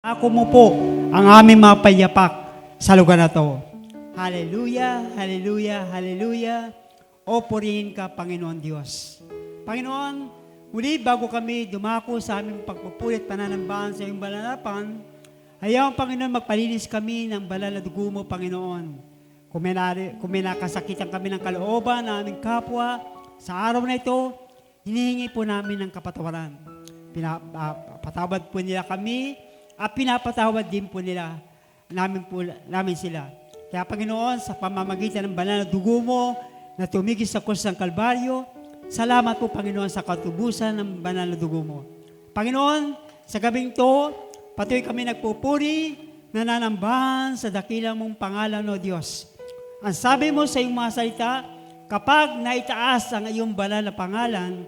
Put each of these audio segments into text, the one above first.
Ako mo po ang aming mapayapak sa lugar na to. Hallelujah, hallelujah, hallelujah. O purihin ka, Panginoon Diyos. Panginoon, muli bago kami dumako sa aming pagpupulit pananambahan sa iyong balanapan, hayaan, Panginoon, magpalinis kami ng banal na dugo mo, Panginoon. Kung may nakasakitan kami ng kalooban na aming kapwa, sa araw na ito, hinihingi po namin ng kapatawaran. Patawad po nila kami, at pinapatawad din po nila namin sila. Kaya Panginoon, sa pamamagitan ng banal na dugo mo na tumigil sa krus ng Kalbaryo, salamat po Panginoon sa katubusan ng banal na dugo mo. Panginoon, sa gabing to, patuloy kami nagpupuri, nananambahan sa dakilang mong pangalan, o Diyos. Ang sabi mo sa iyong mga salita, kapag naitaas ang iyong banal na pangalan,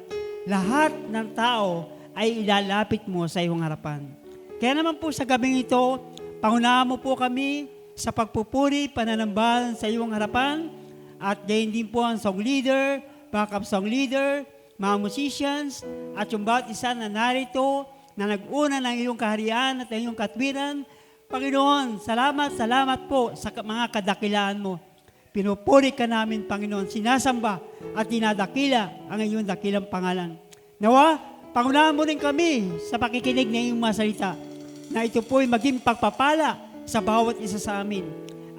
lahat ng tao ay ilalapit mo sa iyong harapan. Kaya naman po sa gabing ito, pangunahan mo po kami sa pagpupuri, pananambahan sa iyong harapan, at gayon din po ang song leader, backup song leader, mga musicians, at yung bawat isa na narito, na nag-una ng iyong kaharian at iyong katwiran. Panginoon, salamat po sa mga kadakilaan mo. Pinupuri ka namin, Panginoon, sinasamba at dinadakila ang iyong dakilang pangalan. Nawa, pangunahan mo rin kami sa pakikinig ng iyong mga salita, na ito po'y maging pagpapala sa bawat isa sa amin.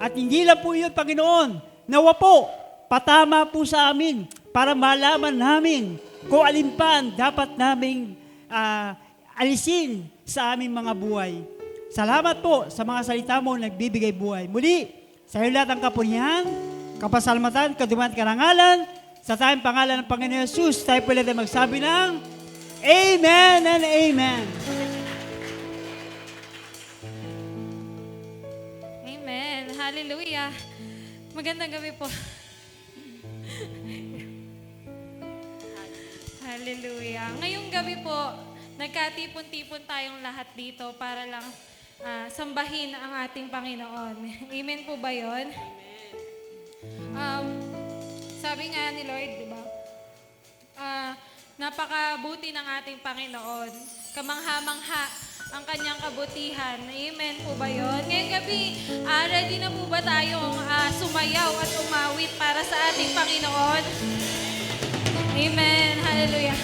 At hindi lang po yun, Panginoon, nawa po, patama po sa amin para malaman namin kung alin pa ang dapat naming alisin sa aming mga buhay. Salamat po sa mga salita mo na nagbibigay buhay. Muli, sa iyo lahat ang kapurihan, kapasalamatan, kaduman at karangalan, sa tayong pangalan ng Panginoon Jesus, tayo po lahat magsabi ng Amen and Amen. Amen. Hallelujah. Magandang gabi po. Hallelujah. Ngayong gabi po, nagkatipon-tipon tayong lahat dito para lang sambahin ang ating Panginoon. Amen po ba yun? Sabi nga ni Lord, di ba? Napakabuti ng ating Panginoon. Kamangha-mangha ang kanyang kabutihan. Amen po ba yun? Ngayong gabi, ready na po ba tayong sumayaw at umawit para sa ating Panginoon? Amen. Hallelujah.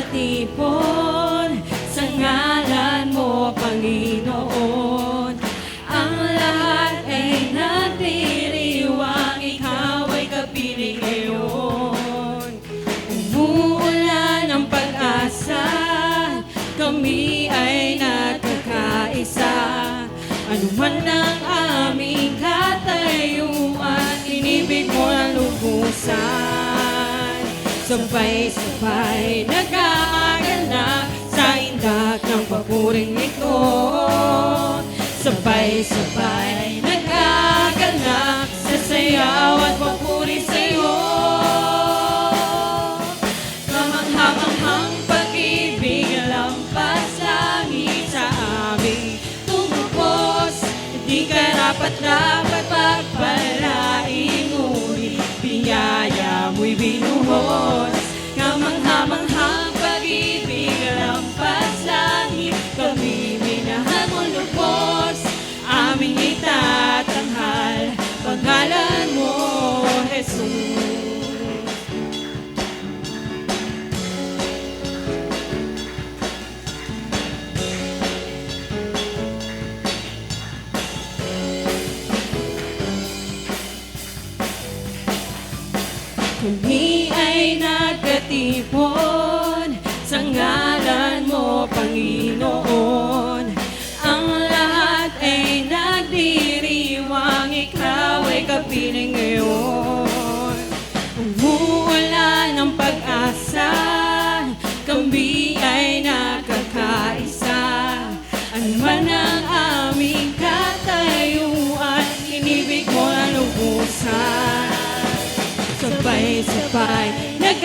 Tipon sa ngalan mo, Panginoon. Ang lahat ay nagdiriwang, ikaw ay kapiling ngayon. Umuulan ang pag-asa, kami ay nagkakaisa. Ano man ang aming katayuan, inibig mo ang lubusan. Sabay-sabay nagaganap sa indak ng papuring ito. Sabay-sabay nagaganap sa sayaw at papuri sa'yo. Kamangha-manghang pag-ibig, lampas langit sa aming tumubos. Hindi karapat-dapat pagpalain, ngunit biyaya mo'y binuhos. Kamangha-manghang pag-ibig, lampas langit, kami minahal mo lubos. Aming itatanghal, pangalan mo, Jesus. Kami ay nagkatipon sa ngalan mo, Panginoon. Ang lahat ay nagdiriwang, ikaw ay kapiling ngayon. Umuulan ng pag-asa, kami ay nakakaisa. Ano man ang aming katayuan, inibig mo na lubusan. Sabay-sabay nag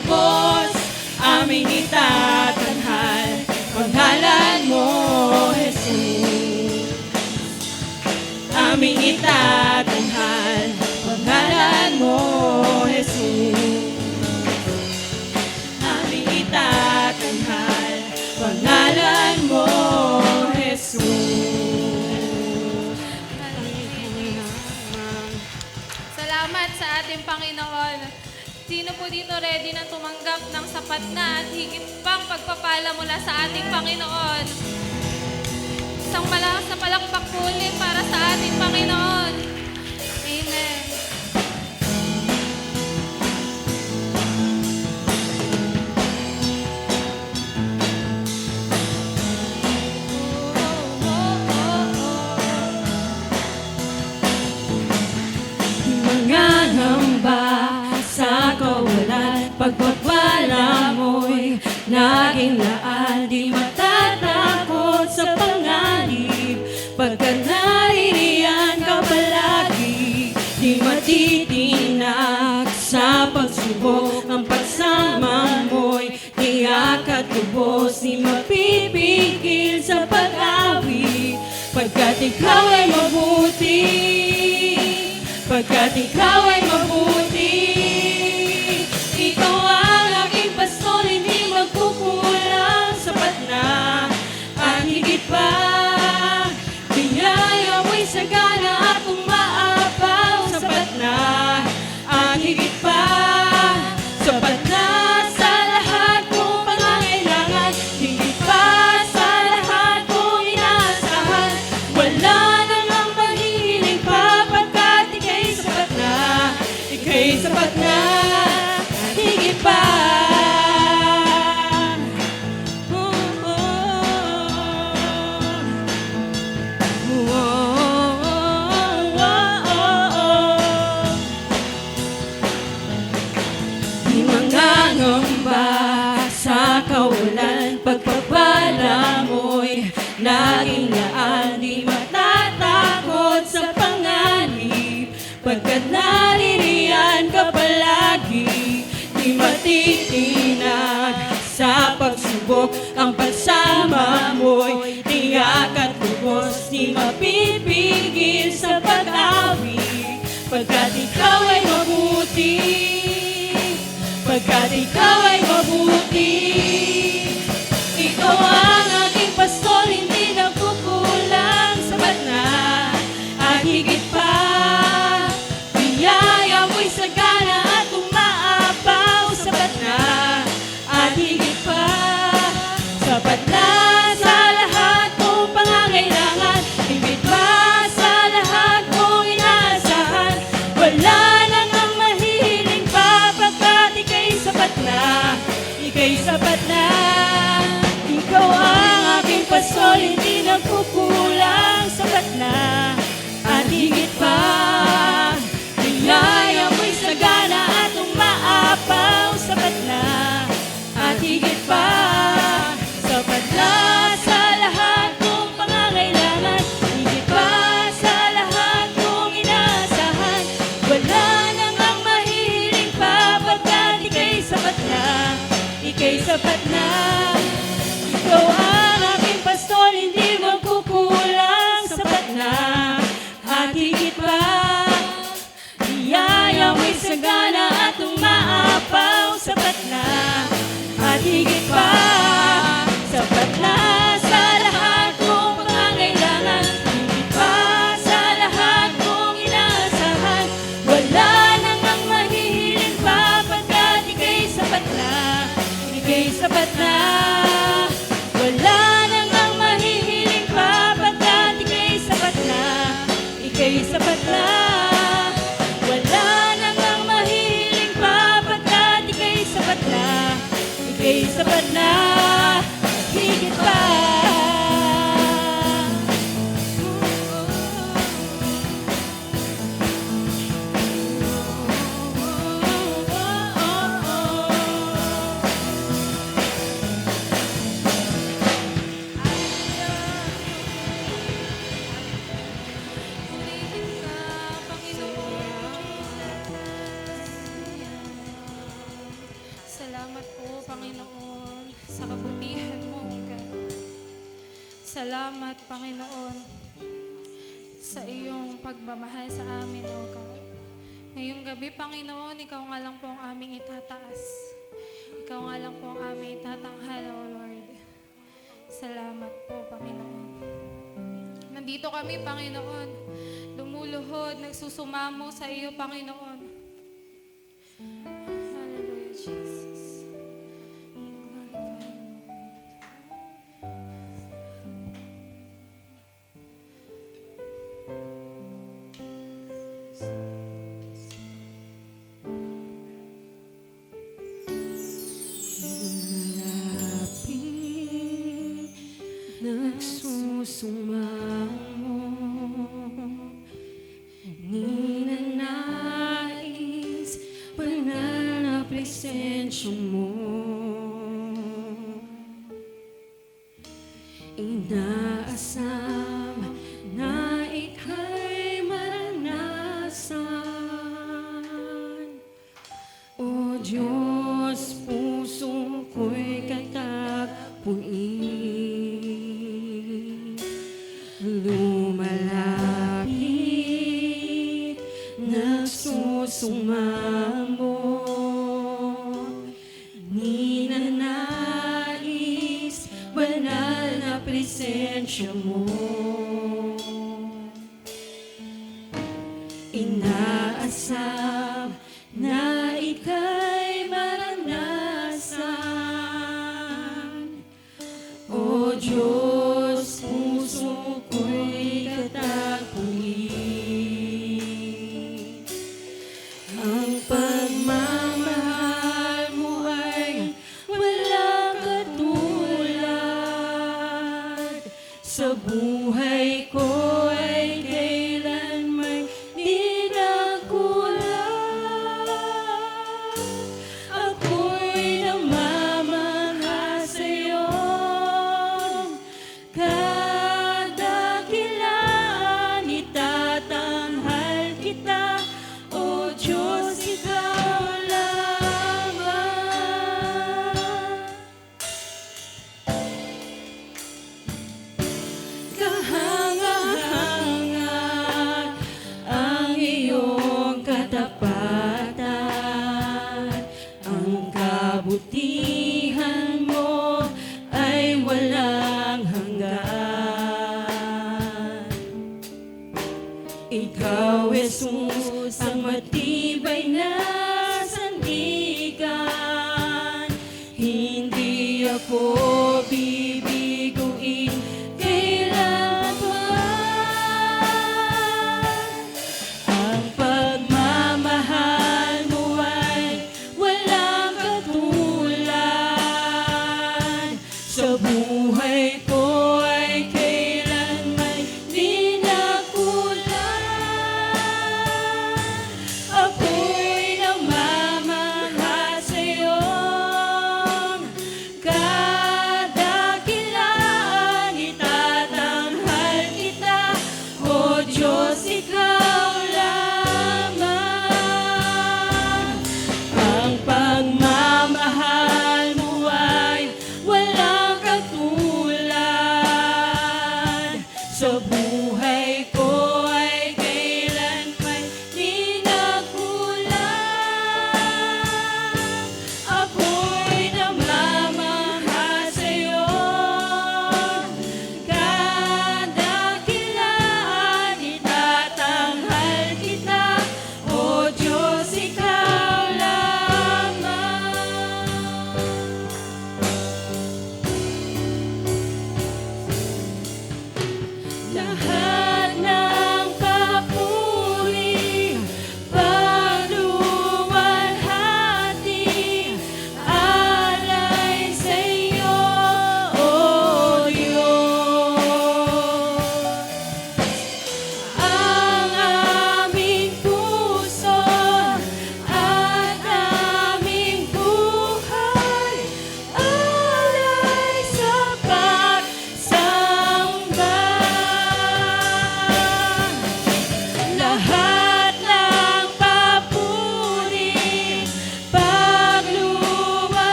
lubos, aming itatanghal, pangalan mo, Jesus. Aming itatanghal, pangalan mo, Jesus. Aming itatanghal, pangalan mo, Jesus. Salamat sa ating Panginoon. Sino po dito ready na tumanggap ng sapat na at higit pang pagpapala mula sa ating Panginoon? Isang malakas na palakpak po ulit para sa ating Panginoon. Amen. Mangangamba sa kawalan, pagpapala mo'y naging laan. Di matatakot sa panganib, pagkat naririyan ka palagi. Di matitinag sa pagsubok, ang pagsama mo'y tiyak at lubos. Di mapipigil sa pag-awit, pagkat ikaw ay mabuti. Pagkat ikaw ay mabuti, ikaw ang aking pastor, hindi magkukulang, sapat na at higit pa. Biyaya mo'y sagana at umaapaw, sapat na at higit pa. Sapat na sa lahat kong pangangailangan, higit pa sa lahat kong inaasahan. Wala nang ang maghihiling pa, pagkat ika'y sapat na, ika'y sapat na, higit pa. Oh, oh, oh, oh, oh. Di mangangamba sa kawalan, pagpapala mo'y naging laan. Di matatakot sa panganib, pagkat naririyan ka palagi. Di matitinag sa pagsubok, ang pagsama mo'y tiyak at lubos. Di mapipigil sa pag-awit, pagkat ikaw ay mabuti. Pagkat ikaw ay mabuti, ikaw ang aking pastor, hindi nagkukulang, sapat na at higit pa. Biyaya mo'y sagana at umaapaw, sapat na at higit pa. Sapat na sa lahat kong pangangailangan, higit pa sa lahat kong inaasahan. Wala nang ang mahihiling pa, pagkat ika'y sapat na, ika'y sapat na. Ikaw ang aking pastor, hindi nagkukulang, sapat na at higit pa. Biyaya mo'y sagana at umaapaw, sapat na at higit pa. Sapat na sa lahat kong pangangailangan, higit pa sa lahat kong inaasahan. Wala nang ang mahihiling pa, pagkat ika'y sapat na, ika'y sapat na. Ikaw ang aking pastor, hindi magkukulang, sapat na at higit pa. Biyaya mo'y sagana at umaapaw, sapat na at higit pa. Sapat na sa lahat kong pangangailangan, higit pa sa lahat kong inaasahan. Wala nang ang mahihiling pa, pagkat ika'y sapat na, ika'y sapat na. Wala nang ang mahihiling pa, pagkat ika'y sapat na, ika'y sapat na. Wala nang ang mahihiling pa, pagkat ika'y sapat na, ika'y sapat na, higit pa. Purihin ka, Panginoon. Salamat. Salamat, Panginoon, sa iyong pagmamahal sa amin, O God. Ngayong gabi, Panginoon, Ikaw nga lang po ang aming itataas. Ikaw nga lang po ang aming itatanghal, O Lord. Salamat po, Panginoon. Nandito kami, Panginoon, lumuluhod, nagsusumamo sa iyo, Panginoon. Hallelujah, Jesus. Glorify you. Lapit, nagsusumamo, ninanais, banal na presensya mo. Inaasam na ika'y maranasan. O Diyos, puso ko'y katagpuin. Lumalapit, nagsusumamo, ninanais, banal na presensya mo. Inaasam na ika'y maranasan. O Diyos, puso ko'y katagpuin. Ang pagmamahal mo ay walang katulad. Sa buhay ko ay kailanman di nagkulang. Ako'y namamangha sa'yo, kadakilaan itatanghal kita. O Diyos, ikaw lamang. Kahanga-hanga ang iyong katapatan. Ang kabutihan mo ay walang hanggan. Ikaw, Jesus, ang matibay na sandigan. Hindi ako bibiguin kailanman. Ang pagmamahal mo ay walang katulad. Sa buhay ko ay kailanman di nagkulang. Ako'y namamangha sa'yo, kadakilaan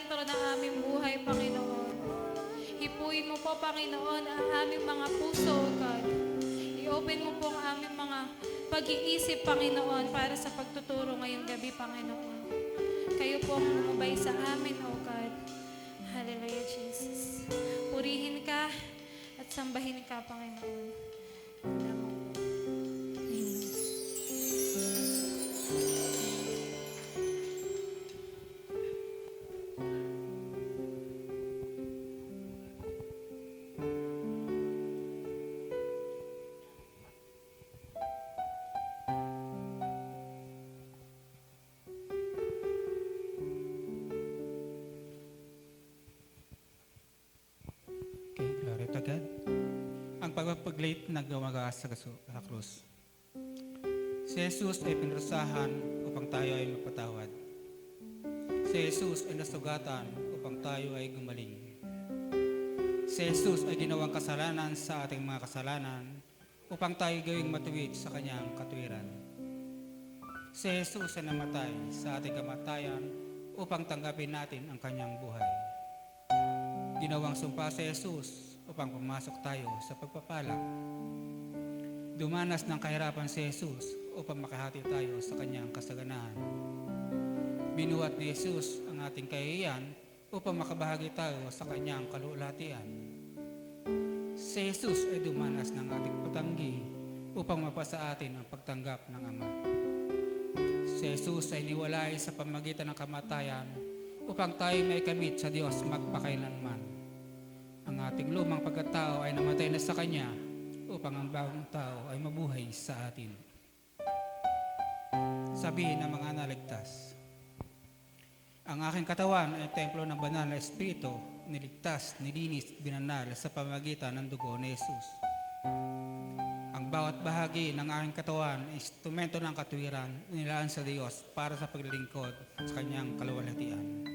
sentro ng aming buhay, Panginoon. Hipuin mo po, Panginoon, ang aming mga puso, O God. I-open mo po ang aming mga pag-iisip, Panginoon, para sa pagtuturo ngayong gabi, Panginoon. Kayo po ang umabay sa amin, O God. Hallelujah, Jesus. Purihin ka at sambahin ka, Panginoon. Amen. Okay, glory to God. Ang pagpapaglate na gumagas sa krus. Si Jesus ay pinrusahan upang tayo ay mapatawad. Si Jesus ay nasugatan upang tayo ay gumaling. Si Jesus ay ginawang kasalanan sa ating mga kasalanan upang tayo gawing matuwid sa kanyang katwiran. Si Jesus ay namatay sa ating kamatayan upang tanggapin natin ang kanyang buhay. Ginawang sumpa si Jesus upang pumasok tayo sa pagpapala. Dumanas ng kahirapan si Jesus upang makahati tayo sa kanyang kasaganahan. Binuhat ni Jesus ang ating kahihiyan upang makabahagi tayo sa kanyang kalulatian. Si Jesus ay dumanas ng ating patanggi upang mapasa atin ang pagtanggap ng Ama. Si Jesus ay niwalay sa pamagitan ng kamatayan upang tayo may kamit sa Diyos magpakailanman. Ang ating lumang pagkatao ay namatay na sa Kanya upang ang bagong tao ay mabuhay sa atin. Sabihin ng mga naligtas, ang aking katawan ay templo ng banal na Espiritu, niligtas, nilinis, binanal sa pamagitan ng dugo ni Jesus. Ang bawat bahagi ng aking katawan ay instrumento ng katwiran nilaan sa Diyos para sa paglilingkod sa Kanyang kaluwalhatian.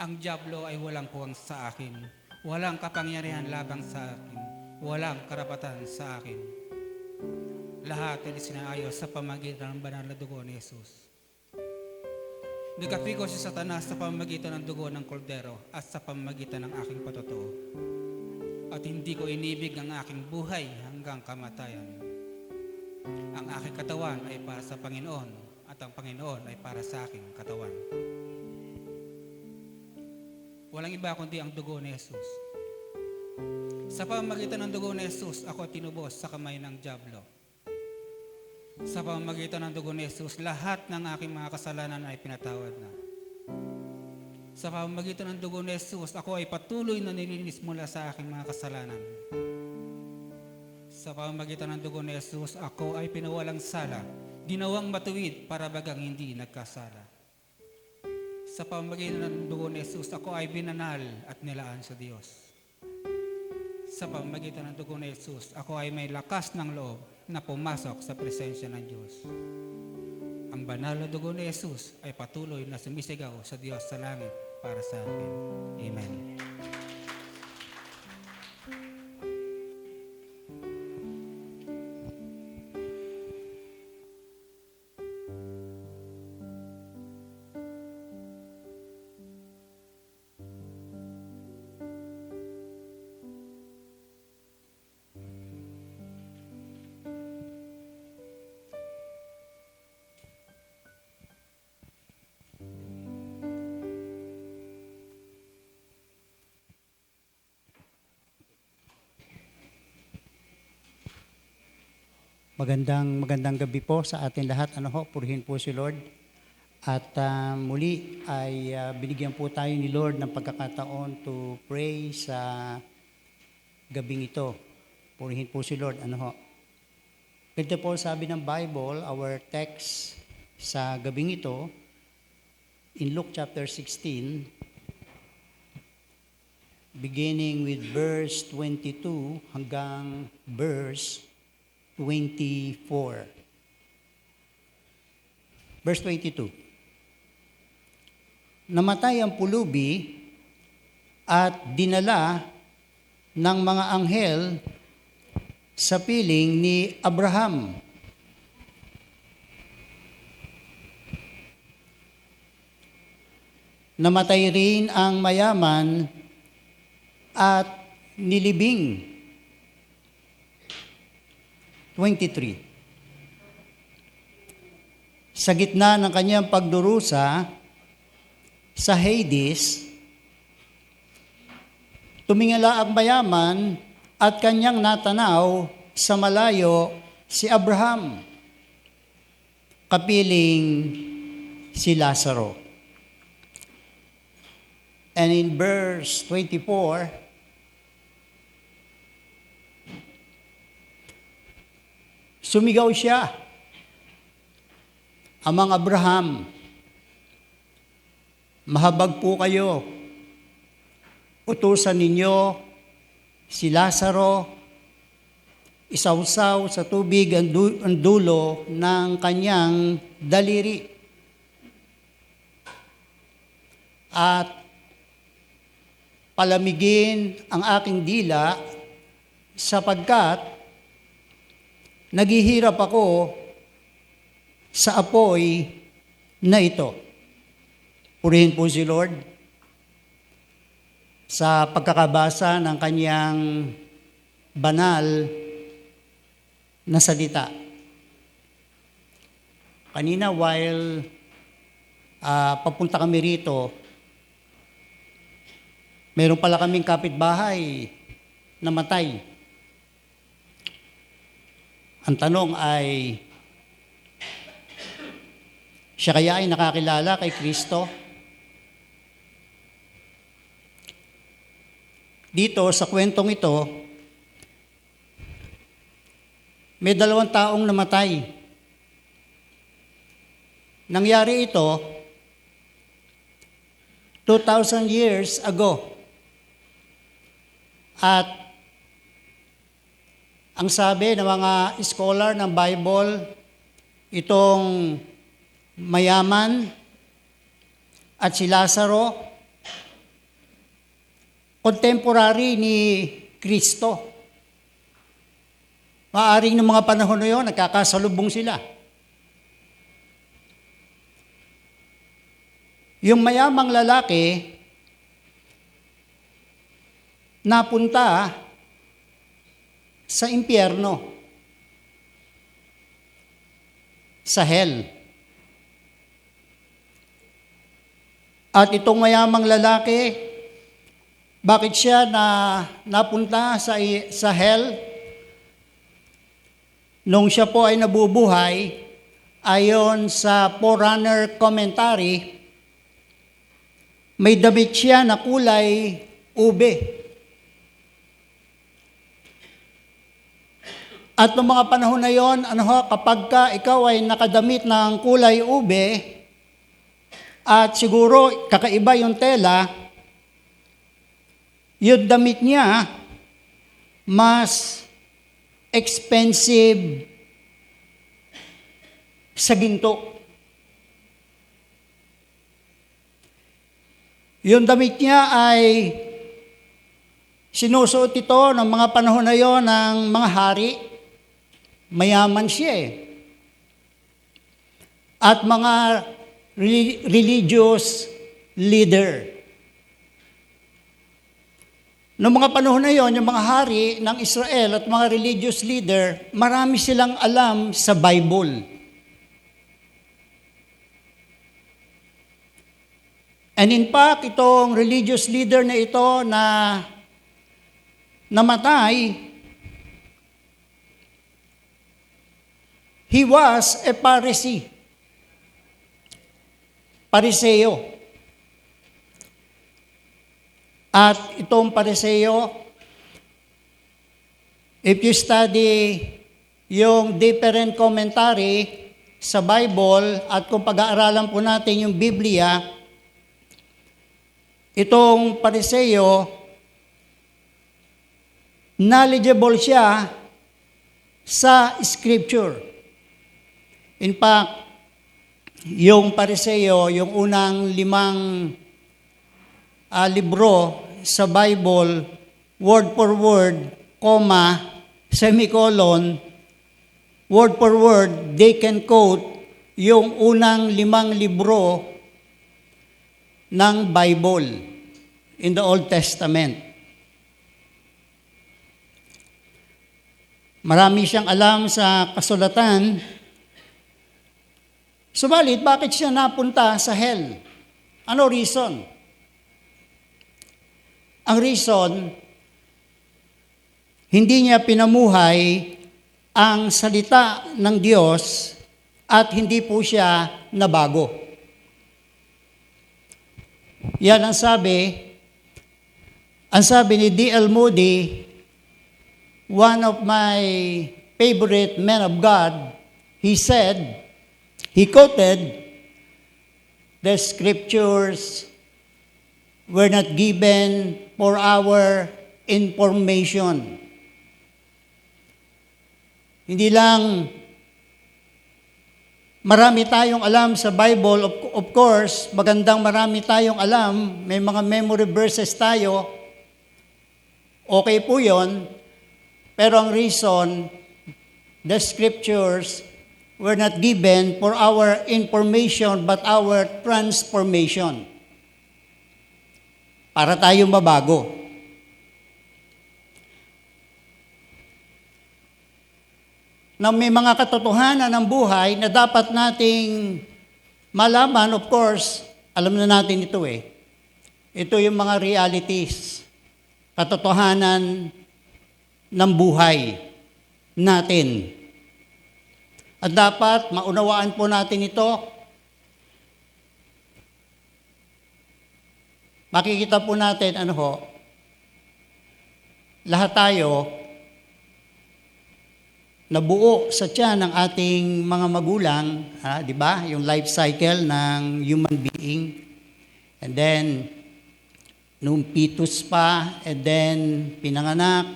Ang diablo ay walang puwang sa akin, walang kapangyarihan labang sa akin, walang karapatan sa akin. Lahat ay isinaayos sa pamagitan ng banal na dugo ni Jesus. Nagkapigo si Satanas sa pamagitan ng dugo ng koldero at sa pamagitan ng aking patotoo. At hindi ko inibig ang aking buhay hanggang kamatayan. Ang aking katawan ay para sa Panginoon at ang Panginoon ay para sa aking katawan. Walang iba kundi ang dugo ni Jesus. Sa pamamagitan ng dugo ni Jesus, ako tinubos sa kamay ng diablo. Sa pamamagitan ng dugo ni Jesus, lahat ng aking mga kasalanan ay pinatawad na. Sa pamamagitan ng dugo ni Jesus, ako ay patuloy na nilinis mula sa aking mga kasalanan. Sa pamamagitan ng dugo ni Jesus, ako ay pinawalang sala, ginawang matuwid para bagang hindi nagkasala. Sa pamamagitan ng dugo ni Jesus, ako ay binanal at nilaan sa Diyos. Sa pamamagitan ng dugo ni Jesus, ako ay may lakas ng loob na pumasok sa presensya ng Diyos. Ang banal na dugo ni Jesus ay patuloy na sumisigaw sa Diyos sa langit para sa akin. Amen. Magandang gabi po sa atin lahat. Purihin po si Lord. At muli ay binigyan po tayo ni Lord ng pagkakataon to pray sa gabing ito. Purihin po si Lord. Ganito po sabi ng Bible, our text sa gabing ito, in Luke chapter 16, beginning with verse 22 hanggang verse 24. Verse 22. Namatay ang pulubi at dinala ng mga anghel sa piling ni Abraham. namatay rin ang mayaman at nilibing. 23. Sa gitna ng kanyang pagdurusa sa Hades, tumingala ang mayaman at kanyang natanaw sa malayo si Abraham, kapiling si Lazaro. And in verse 24, sumigaw siya, Amang Abraham, mahabag po kayo. Utusan ninyo si Lazaro, isawsaw sa tubig ang dulo ng kanyang daliri. At palamigin ang aking dila sapagkat naghihirap ako sa apoy na ito. Purihin po si Lord sa pagkakabasa ng kanyang banal na salita. Kanina while papunta kami rito, meron pala kaming kapitbahay na matay. Ang tanong ay, siya kaya ay nakakilala kay Kristo? Dito sa kwentong ito, may 2 taong namatay. Nangyari ito 2,000 years ago. At ang sabi ng mga scholar ng Bible, itong mayaman at si Lazaro, contemporary ni Kristo. Maaring ng mga panahon na yun, nagkakasalubong sila. Yung mayamang lalaki, napunta sa impyerno, sa hell. At itong mayamang lalaki, bakit siya napunta sa hell? Nung siya po ay nabubuhay, ayon sa Forerunner Commentary, may damit siya na kulay ube. At noong mga panahon na yon, kapag ikaw ay nakadamit ng kulay ube, at siguro kakaiba yung tela, yung damit niya mas expensive sa ginto. Yung damit niya ay sinusuot ito ng mga panahon na yon ng mga hari. Mayaman siya eh. At mga religious leader. Noong mga panahon na yon, yung mga hari ng Israel at mga religious leader, marami silang alam sa Bible. And in fact, itong religious leader na ito na namatay, he was a Pharisee. Pariseo. At itong Pariseo, if you study yung different commentary sa Bible at kung pag-aaralan po natin yung Biblia, itong Pariseo, knowledgeable siya sa Scripture. In fact, yung Pariseo, yung unang 5 libro sa Bible, word for word, comma, semicolon, word for word, they can quote yung unang 5 libro ng Bible in the Old Testament. Marami siyang alam sa kasulatan. Subalit, bakit siya napunta sa hell? Ano reason? Ang reason, hindi niya pinamuhay ang salita ng Diyos at hindi po siya nabago. Yan ang sabi ni D.L. Moody, one of my favorite men of God, he quoted, the scriptures were not given for our information. Hindi lang marami tayong alam sa Bible, of course, magandang marami tayong alam, may mga memory verses tayo, okay po yon. Pero ang reason, the scriptures were not given for our information but our transformation. Para tayo mabago. Na may mga katotohanan ng buhay na dapat nating malaman, of course, alam na natin ito eh. Ito yung mga realities, katotohanan ng buhay natin. At dapat maunawaan po natin ito. Makikita po natin, lahat tayo nabuo sa tiyan ng ating mga magulang, di ba? Yung life cycle ng human being. And then, nung fetus pa, and then pinanganak,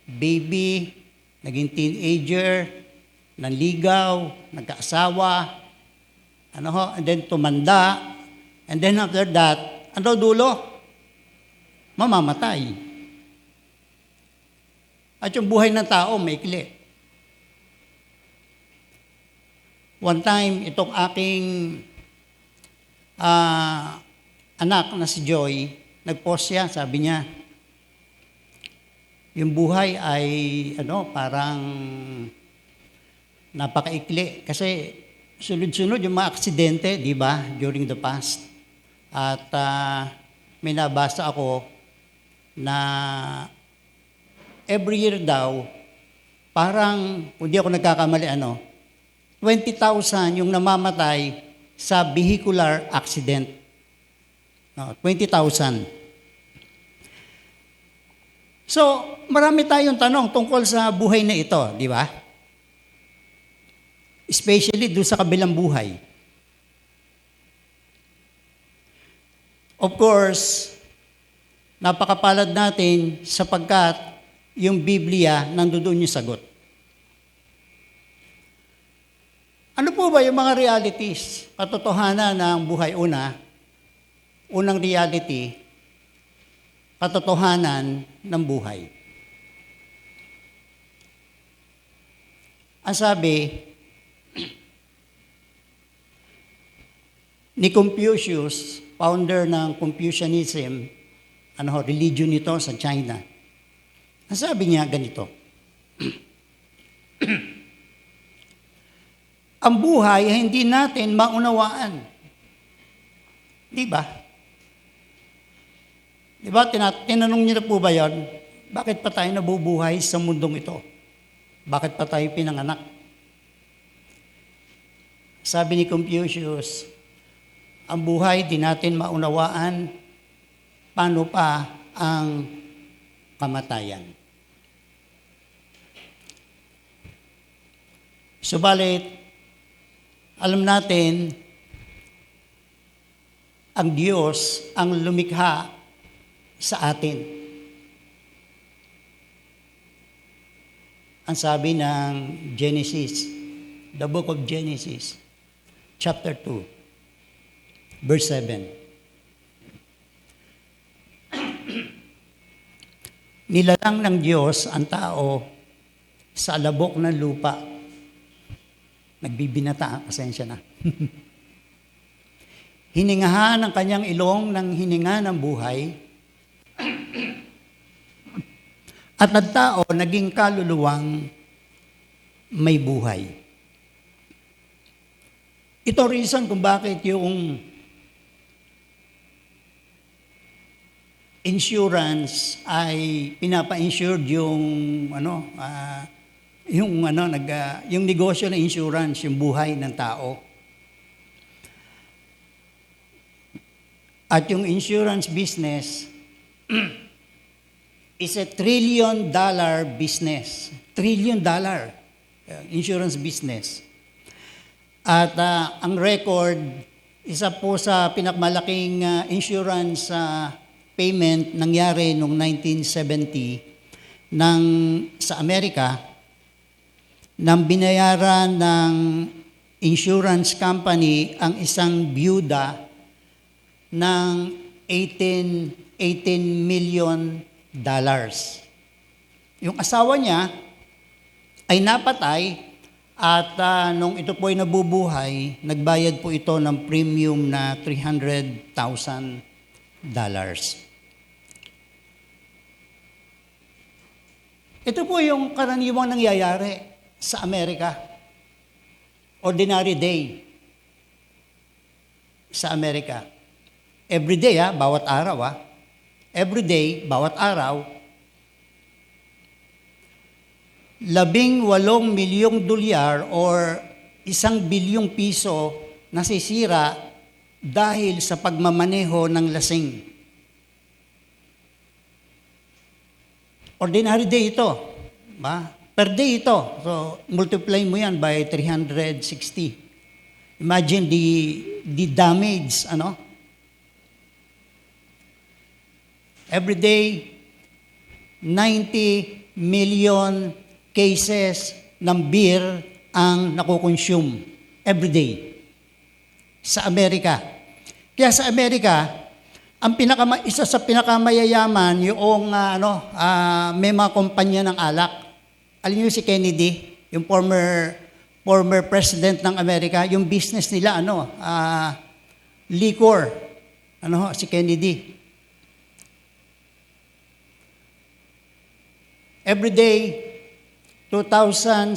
baby, naging teenager, nanligaw, nagkaasawa, and then tumanda, and then after that, ano dulo? Mamamatay. At yung buhay ng tao, maikli. One time, itong aking anak na si Joy, nag-post siya, sabi niya, yung buhay ay parang napakaikli. Kasi sunod-sunod yung mga aksidente, di ba, during the past. At may nabasa ako na every year daw, parang, kung di ako nagkakamali, 20,000 yung namamatay sa vehicular accident. 20,000. So, marami tayong tanong tungkol sa buhay na ito, di ba? Especially doon sa kabilang buhay. Of course, napakapalad natin sapagkat yung Biblia nandoon yung sagot. Ano po ba yung mga realities, katotohanan ng buhay? Unang reality, katotohanan ng buhay. Ang sabi ni Confucius, founder ng Confucianism, religion nito sa China. Ang sabi niya ganito, ang buhay ay hindi natin maunawaan. Di ba? Di ba, tinanong niyo na po ba yan? Bakit pa tayo nabubuhay sa mundong ito? Bakit pa tayo pinanganak? Sabi ni Confucius, ang buhay di natin maunawaan, paano pa ang kamatayan? Subalit, alam natin, ang Diyos ang lumikha sa atin. Ang sabi ng Genesis, the book of Genesis, chapter 2, verse 7. Nilalang ng Diyos ang tao sa alabok ng lupa. Nagbibinata, pasensya na. hiningahan ang kanyang ilong ng hininga ng buhay, at ang tao naging kaluluwang may buhay. Ito reason kung bakit yung insurance ay pinapa-insured yung negosyo ng insurance, yung buhay ng tao. At yung insurance business is a $1 trillion business. $1 trillion insurance business. At ang record, isa po sa pinakamalaking insurance payment nangyari noong 1970 sa Amerika, nang binayaran ng insurance company ang isang byuda ng $18 million. Yung asawa niya ay napatay at nung ito po ay nabubuhay, nagbayad po ito ng premium na $300,000. Ito po yung karaniwang nangyayari sa Amerika. Ordinary day sa Amerika. Every day, bawat araw. Every day, bawat araw, $18 milyong or $1 bilyong piso nasisira dahil sa pagmamaneho ng lasing. Ordinary day ito. Per day ito. So, multiply mo yan by 360. Imagine the damage, Every day, 90 million cases ng beer ang nakukonsume. Every day. Sa Amerika. Kaya sa Amerika, isa sa pinakamayayaman yung may mga kumpanya ng alak. Alam niyo si Kennedy, yung former president ng Amerika, yung business nila liquor. Si Kennedy. Every day, 2,740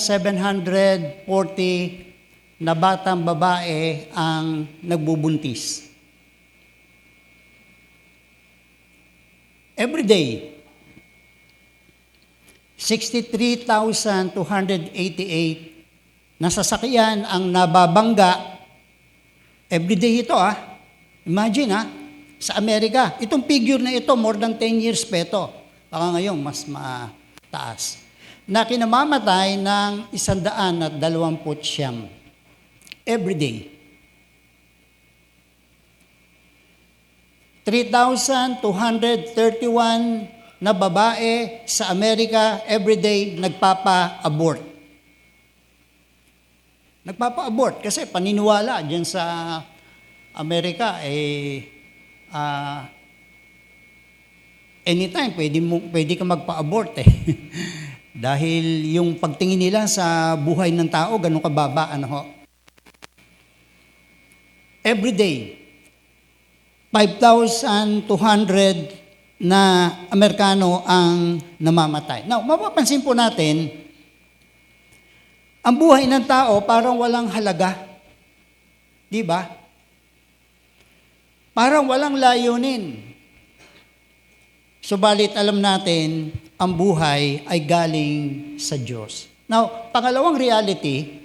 na batang babae ang nagbubuntis. Every day, 63,288 na sasakyan ang nababangga. Every day ito, Imagine, sa Amerika. Itong figure na ito, more than 10 years pa ito. Baka ngayon, mas mataas. Na kinamamatay ng 129 every day. 3,231 na babae sa Amerika everyday nagpapa-abort. Nagpapa-abort kasi paniniwala dyan sa Amerika anytime pwede ka magpa-abort Dahil yung pagtingin nila sa buhay ng tao ganun kababa Every day 5,200 na Amerikano ang namamatay. Now, mapapansin po natin, ang buhay ng tao parang walang halaga. Di ba? Parang walang layunin. Subalit alam natin, ang buhay ay galing sa Diyos. Now, pangalawang reality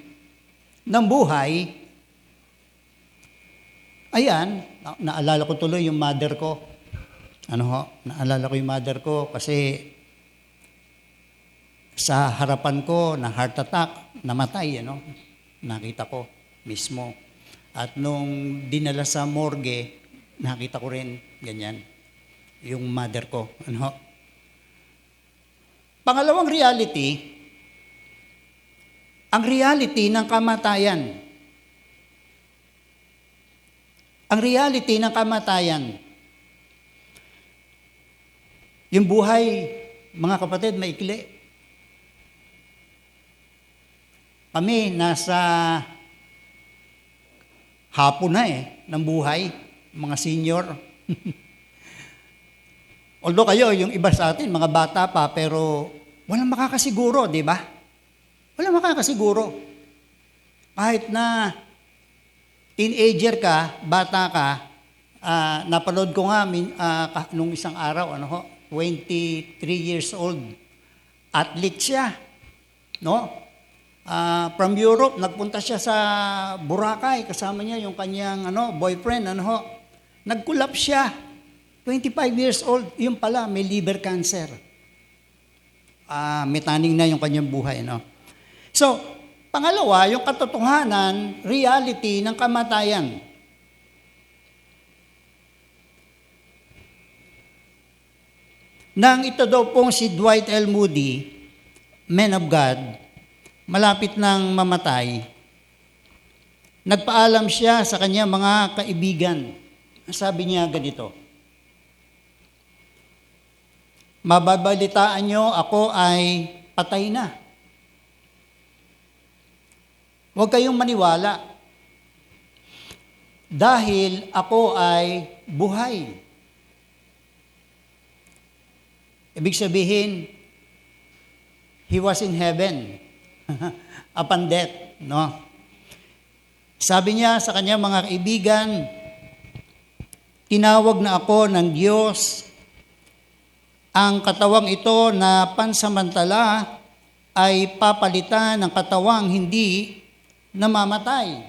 ng buhay, ayan, naalala ko tuloy yung mother ko. Naalala ko yung mother ko kasi sa harapan ko na heart attack, namatay, nakita ko mismo. At nung dinala sa morgue, nakita ko rin ganyan, yung mother ko. Pangalawang reality, ang reality ng kamatayan. Ang reality ng kamatayan. Yung buhay, mga kapatid, maikli. Kami nasa hapon na ng buhay. mga senior. Although kayo, yung iba sa atin, mga bata pa, pero walang makakasiguro, di ba? Walang makakasiguro. Kahit na teenager ka, bata ka, napanood ko nga nung isang araw, 23 years old, athlete siya. No? From Europe, nagpunta siya sa Boracay, kasama niya yung kanyang boyfriend. Nag-collapse siya. 25 years old, yun pala, may liver cancer. May taning na yung kanyang buhay. No? So, pangalawa, yung katotohanan, reality ng kamatayan. Nang ito daw pong si Dwight L. Moody, man of God, malapit nang mamatay, nagpaalam siya sa kanyang mga kaibigan. Sabi niya ganito, mababalitaan nyo ako ay patay na. Huwag kayong maniwala. Dahil ako ay buhay. Ibig sabihin, he was in heaven upon death. No? Sabi niya sa kanyang mga kaibigan, tinawag na ako ng Diyos. Ang katawang ito na pansamantala ay papalitan ng katawang hindi namamatay.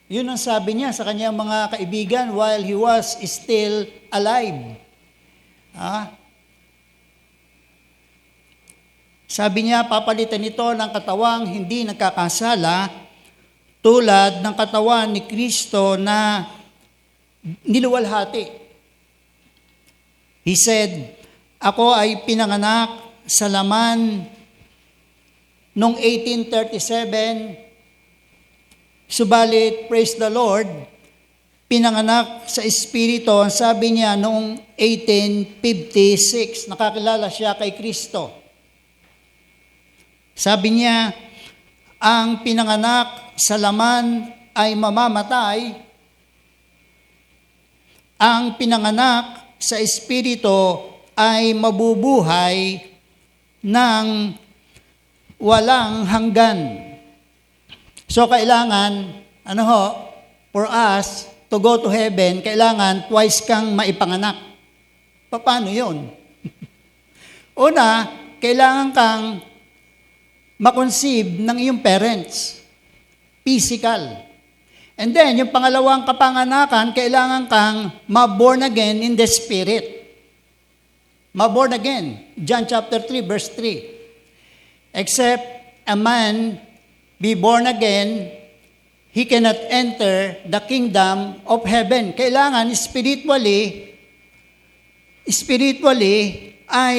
Yun ang sabi niya sa kanyang mga kaibigan while he was still alive. Sabi niya, papalitan ito ng katawang hindi nagkakasala tulad ng katawan ni Kristo na niluwalhati. He said, ako ay pinanganak sa laman noong 1837, subalit, praise the Lord, pinanganak sa Espiritu, ang sabi niya noong 1856, nakakilala siya kay Kristo. Sabi niya, ang pinanganak sa laman ay mamamatay, ang pinanganak sa Espiritu ay mabubuhay ng walang hanggan. So kailangan, for us to go to heaven, kailangan twice kang maipanganak. Paano yun? Una, kailangan kang makonceive ng iyong parents. Physical. And then, yung pangalawang kapanganakan, kailangan kang ma-born again in the Spirit. Ma-born again. John chapter 3, verse 3. Except a man be born again, he cannot enter the kingdom of heaven. Kailangan spiritually ay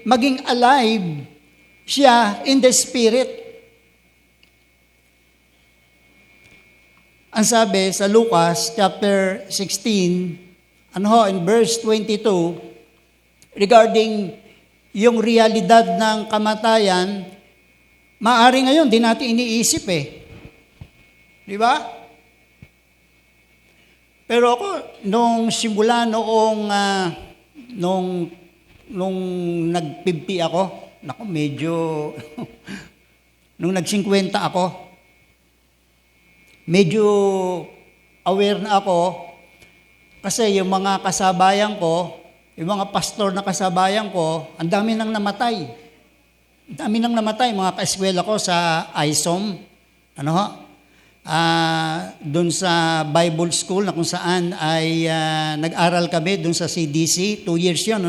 maging alive siya in the Spirit. Ang sabi sa Lucas chapter 16, in verse 22, regarding yung realidad ng kamatayan, maaari ngayon, di natin iniisip Di ba? Pero ako, nung simula nung nag-50 ako, medyo, nung nag-50 ako, medyo aware na ako kasi yung mga kasabayan ko, yung mga pastor na kasabayan ko, ang dami nang namatay. Ang dami nang namatay, mga kaeskwela ko sa ISOM, doon sa Bible School na kung saan ay nag-aral kami doon sa CDC, 2 years yun,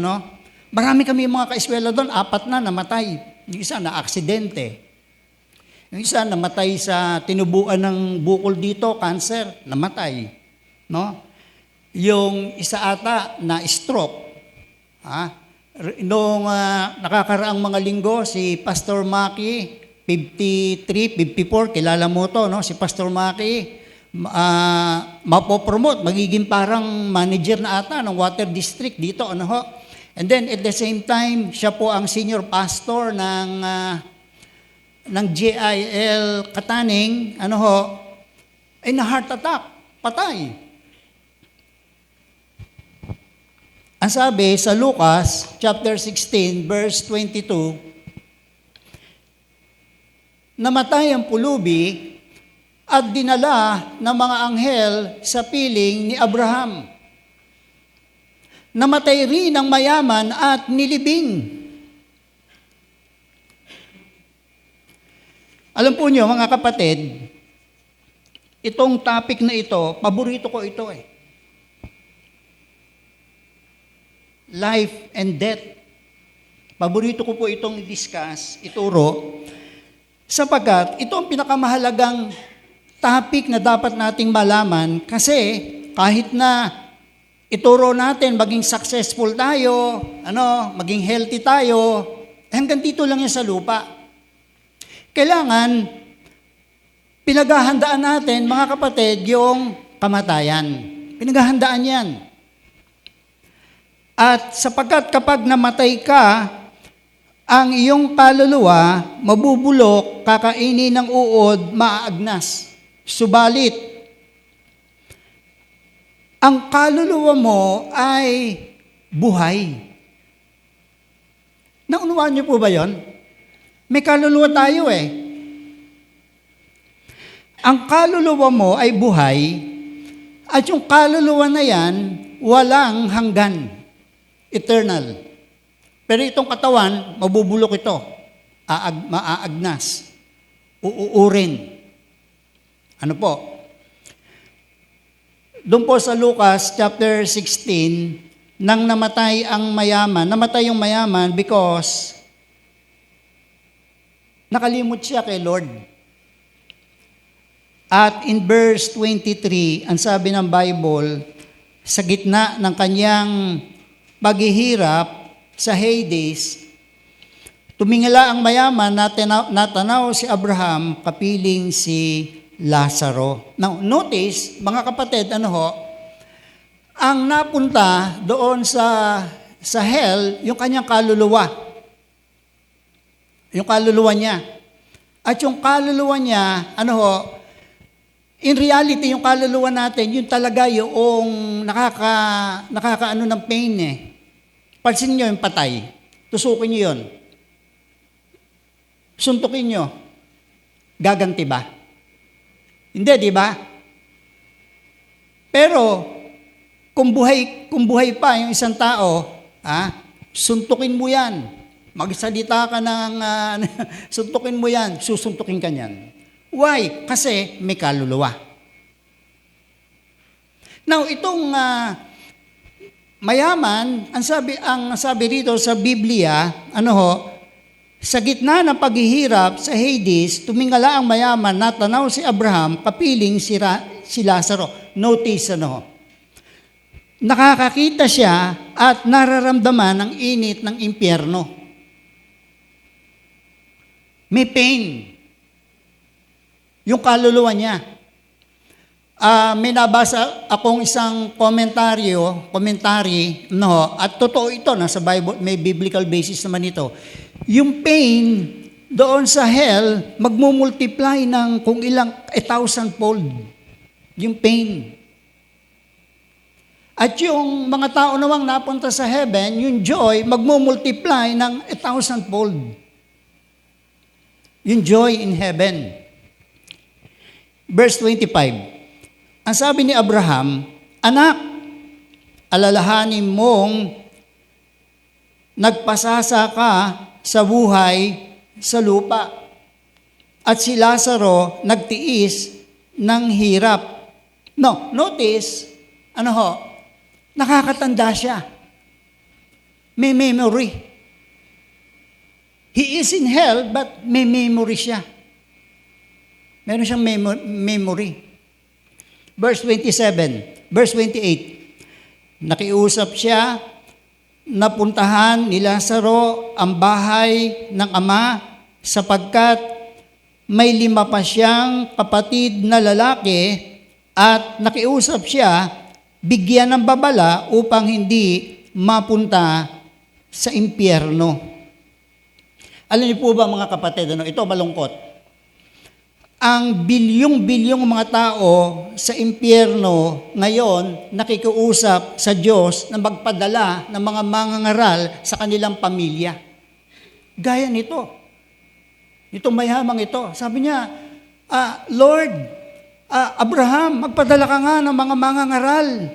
Marami kami mga kaeskwela doon, 4 na namatay. Yung isa na aksidente. Yung isa namatay sa tinubuan ng bukol dito, cancer, namatay. Yung isa ata na stroke. Noong nakakaraang mga linggo, si Pastor Maki, 53, 54, kilala mo to, si Pastor Maki, mapopromote, magiging parang manager na ata ng water district dito, And then at the same time, siya po ang senior pastor ng JIL Kataning, ay na heart attack, patay. Ang sabi sa Lucas chapter 16 verse 22, namatay ang pulubi at dinala ng mga anghel sa piling ni Abraham. Namatay rin ang mayaman at nilibing. Alam po niyo mga kapatid, itong topic na ito, paborito ko ito eh. Life and death. Paborito ko po itong i-discuss, ituro, sapagkat ito ang pinakamahalagang topic na dapat nating malaman kasi kahit na ituro natin maging successful tayo, maging healthy tayo, hanggang dito lang yan sa lupa. Kailangan pinaghahandaan natin, mga kapatid, yung kamatayan. Pinaghahandaan yan. At sapagkat kapag namatay ka, ang iyong kaluluwa mabubulok, kakainin ng uod, maaagnas. Subalit, ang kaluluwa mo ay buhay. Naunawaan niyo po ba yon? May kaluluwa tayo eh. Ang kaluluwa mo ay buhay, at yung kaluluwa na yan, walang hanggan. Eternal. Pero itong katawan, mabubulok ito. Maaagnas. Uuurin. Ano po? Doon po sa Lucas chapter 16, nang namatay ang mayaman, namatay yung mayaman because nakalimot siya kay Lord. At in verse 23, ang sabi ng Bible, sa gitna ng kanyang paghihirap sa Hades, tumingala ang mayaman, natanaw si Abraham, kapiling si Lazaro. Now, notice, mga kapatid, ang napunta doon sa hell, yung kanyang kaluluwa. Yung kaluluwa niya. At yung kaluluwa niya, in reality, yung kaluluwa natin, yun talaga yung nakakaano ng pain eh. Pansin nyo yung patay. Tusukin nyo yun. Suntukin nyo. Gaganti ba? Hindi, di ba? Pero, kung buhay pa yung isang tao, suntukin mo yan. Magsalita ka ng, suntukin mo yan, susuntukin ka niyan. Why? Kasi may kaluluwa. Now, itong mayaman, ang sabi rito sa Biblia, sa gitna ng paghihirap sa Hades, tumingala ang mayaman, natanaw si Abraham, kapiling si Lazaro. Notice, nakakakita siya at nararamdaman ang init ng impyerno. May pain. Yung kaluluwa niya. May nabasa akong isang commentary, at totoo ito, nasa Bible, may biblical basis naman ito. Yung pain doon sa hell, magmumultiply ng kung ilang 1,000-fold. Yung pain. At yung mga tao namang napunta sa heaven, yung joy, magmumultiply ng 1,000-fold. Yung joy in heaven. Verse 25. Ang sabi ni Abraham, anak, alalahanin mong nagpasasa ka sa buhay sa lupa. At si Lazaro nagtiis ng hirap. No, notice, nakakatanda siya. May memory. He is in hell, but may memory siya. Meron siyang memory. Verse 27, verse 28, nakiusap siya, napuntahan ni Lazaro ang bahay ng ama sapagkat may 5 pa siyang kapatid na lalaki at nakiusap siya, bigyan ng babala upang hindi mapunta sa impyerno. Alam niyo po ba mga kapatid, ito malungkot. ang bilyong-bilyong mga tao sa impyerno ngayon nakikiusap sa Diyos na magpadala ng mga mangangaral sa kanilang pamilya. Gaya nito. Itong mayamang ito. Sabi niya, Lord, Abraham, magpadala ka nga ng mga mangangaral.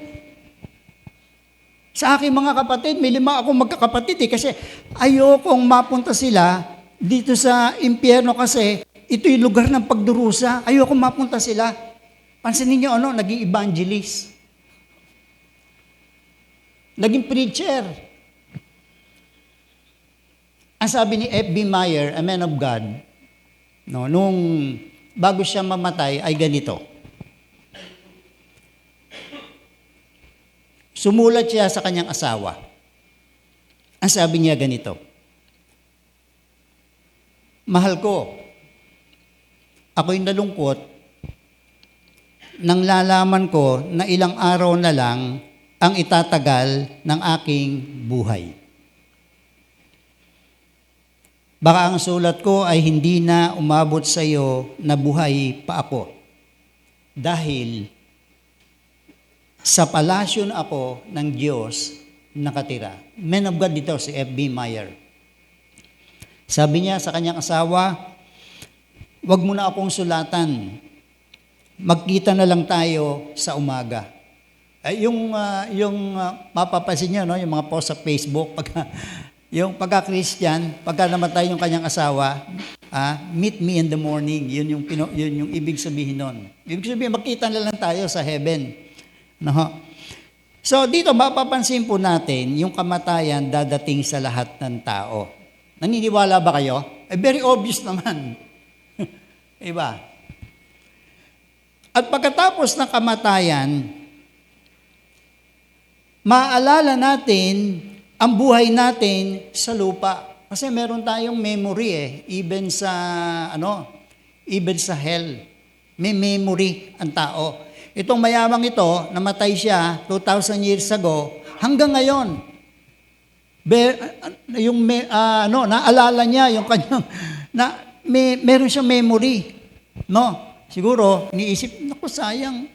Sa aking mga kapatid, may 5 akong magkakapatid kasi ayokong mapunta sila dito sa impyerno kasi ito yung lugar ng pagdurusa. Ayokong mapunta sila. Pansinin niyo, naging evangelist. Naging preacher. Ang sabi ni F.B. Meyer, a man of God, nung bago siya mamatay, ay ganito. Sumulat siya sa kanyang asawa. Ang sabi niya ganito, mahal ko, ako'y nalungkot nang lalaman ko na ilang araw na lang ang itatagal ng aking buhay. Baka ang sulat ko ay hindi na umabot sa iyo na buhay pa ako. Dahil sa palasyo na ako ng Diyos nakatira. Man of God dito, si F.B. Meyer. Sabi niya sa kanyang asawa, wag mo na akong sulatan. Magkita na lang tayo sa umaga. Yung mapapansin niyo, yung mga post sa Facebook, yung pagka-Christian, pagka namatay yung kanyang asawa, meet me in the morning. Yun yung ibig sabihin nun. Ibig sabihin, magkita na lang tayo sa heaven. No? So dito, mapapansin po natin, yung kamatayan dadating sa lahat ng tao. Naniniwala ba kayo? Very obvious naman. Diba? At pagkatapos ng kamatayan, maaalala natin ang buhay natin sa lupa. Kasi meron tayong memory even sa hell. May memory ang tao. Itong mayamang ito, namatay siya 2,000 years ago, hanggang ngayon. Naalala niya yung kanyang meron siyang memory. No? Siguro, niisip, naku, sayang,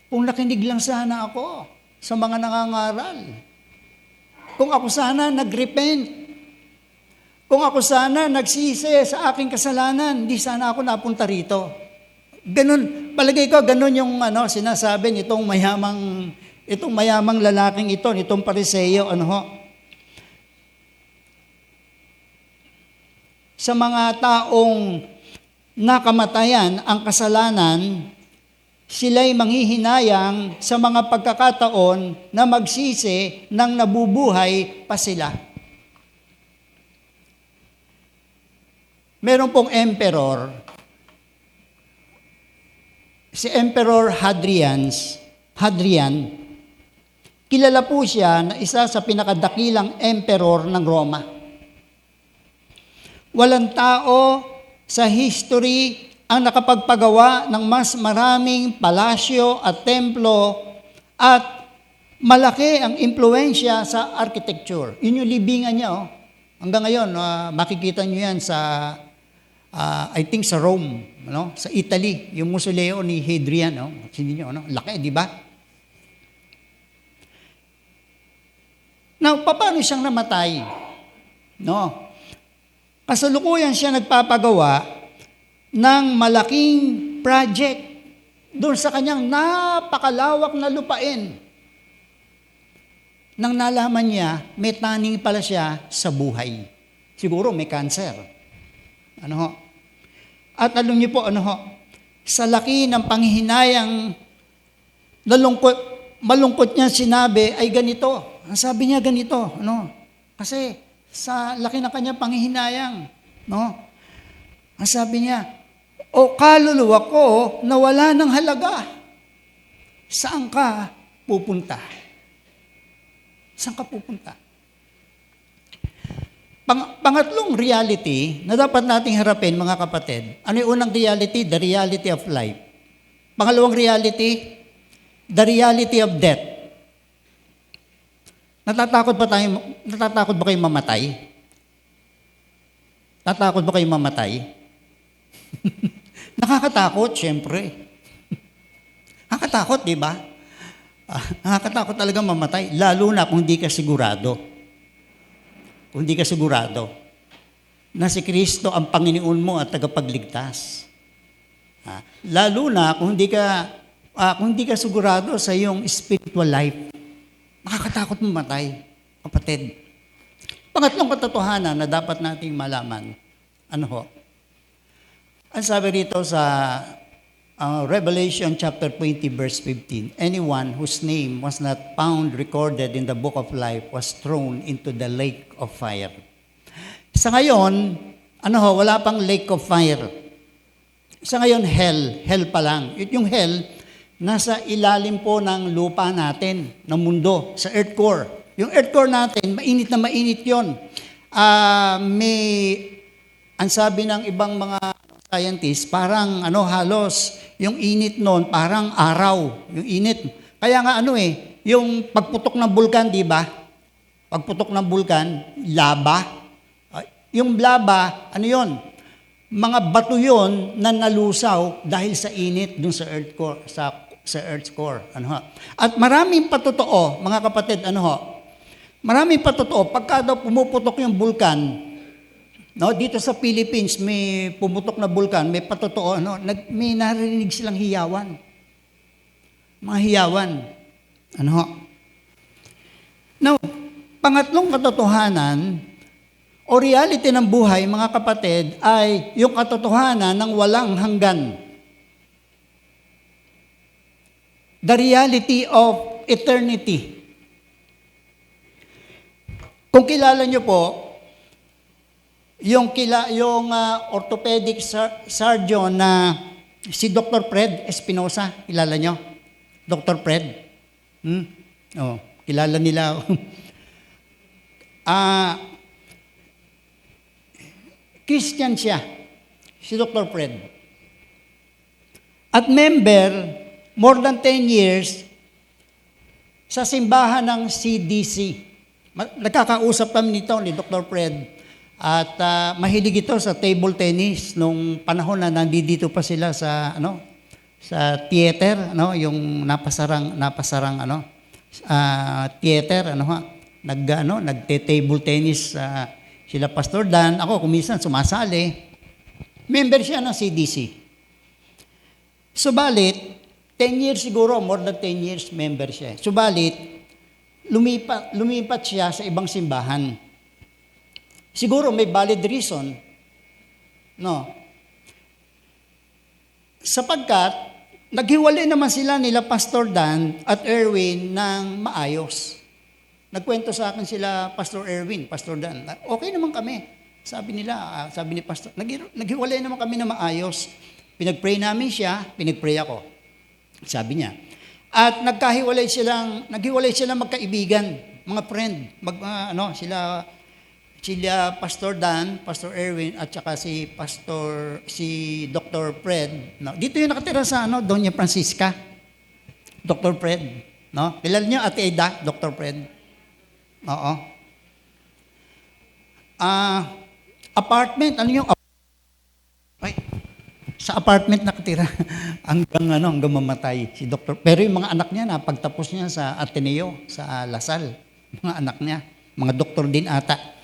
kung nakinig lang sana ako sa mga nangangaral. Kung ako sana nag-repent. Kung ako sana nagsisi sa aking kasalanan, hindi sana ako napunta rito. Ganun, palagay ko, ganun yung sinasabi nitong mayamang lalaking ito, nitong Pariseyo, sa mga taong nakamatayan ang kasalanan, sila'y manghihinayang sa mga pagkakataon na magsisi nang nabubuhay pa sila. Meron pong emperor, si Emperor Hadrian, kilala po siya na isa sa pinakadakilang emperor ng Roma. Walang tao sa history ang nakapagpagawa ng mas maraming palasyo at templo at malaki ang impluensya sa architecture. Yun yung libingan niya. Hanggang ngayon, makikita niyo yan sa, I think sa Rome, sa Italy, yung Museo ni Hadrian. Laki, di ba? Now, paano siyang namatay? Kasalukuyan siya nagpapagawa ng malaking project doon sa kanyang napakalawak na lupain. Nang nalaman niya, may taning pala siya sa buhay. Siguro may cancer. At alam niyo po, sa laki ng panghihinayang malungkot niya sinabi ay ganito. Ang sabi niya ganito, kasi sa laki ng kanyang panghihinayang, ang sabi niya, o kaluluwa ko na wala ng halaga, saan ka pupunta? Saan ka pupunta? Pangatlong reality na dapat nating harapin, mga kapatid, ano yung unang reality? The reality of life. Pangalawang reality, the reality of death. Natatakot ba kayong mamatay? Natatakot ba kayong mamatay? Nakakatakot, syempre. Nakakatakot, di ba? Nakakatakot talaga mamatay, lalo na kung hindi ka sigurado. Kung hindi ka sigurado na si Kristo ang Panginoon mo at tagapagligtas. Lalo na kung hindi ka sigurado sa iyong spiritual life. Nakakatakot mamatay, kapatid. Pangatlong katotohanan na dapat nating malaman, ano ho? Ang sabi rito sa Revelation chapter 20 verse 15, anyone whose name was not found recorded in the book of life was thrown into the lake of fire. Sa ngayon, wala pang lake of fire. Sa ngayon, hell pa lang. Yung hell, nasa ilalim po ng lupa natin, ng mundo, sa earth core. Yung earth core natin, mainit na mainit yun. Ang sabi ng ibang mga scientists, parang halos yung init noon, parang araw, yung init. Kaya nga yung pagputok ng bulkan, di ba? Pagputok ng bulkan, laba. Yung laba, yon? Mga bato yon na nalusaw dahil sa init dun sa earth core, sa earth's core. At maraming patotoo, mga kapatid, maraming patotoo, pagka daw pumuputok yung bulkan, dito sa Philippines, may pumutok na bulkan, may patotoo, may narinig silang hiyawan. Mga hiyawan. Now, pangatlong katotohanan, o reality ng buhay, mga kapatid, ay yung katotohanan ng walang hanggan. The reality of eternity. Kung kilala nyo po, yung orthopedic surgeon na si Dr. Fred Espinosa, kilala nyo? Dr. Fred? Kilala nila. Christian siya, si Dr. Fred. At member, more than 10 years, sa simbahan ng CDC. Nagkakausap kami nito ni Dr. Fred. At mahilig ito sa table tennis nung panahon na nandito pa sila sa sa theater, yung napasarang theater, nagte-table tennis sila Pastor Dan. Ako kuminsan sumasali. Member siya ng CDC. Subalit 10 years siguro, more than 10 years member siya. Subalit lumipat siya sa ibang simbahan. Siguro may valid reason. Sapagkat, naghiwalay naman sila nila Pastor Dan at Erwin ng maayos. Nagkwento sa akin sila Pastor Erwin, Pastor Dan. Okay naman kami. Sabi ni Pastor, naghiwalay naman kami na maayos. Pinag-pray namin siya, pinag-pray ako. Sabi niya. At naghiwalay silang magkaibigan, mga friend, sila Pastor Dan, Pastor Erwin, at saka si Dr. Fred. Dito yung nakatira sa Doña Francisca. Dr. Fred. Kilala niyo, Ate Aida, Dr. Fred. Oo. Apartment, sa apartment nakatira hanggang mamatay si Dr. Pero yung mga anak niya, pagtapos niya sa Ateneo, sa Lasal, mga anak niya, mga doktor din ata.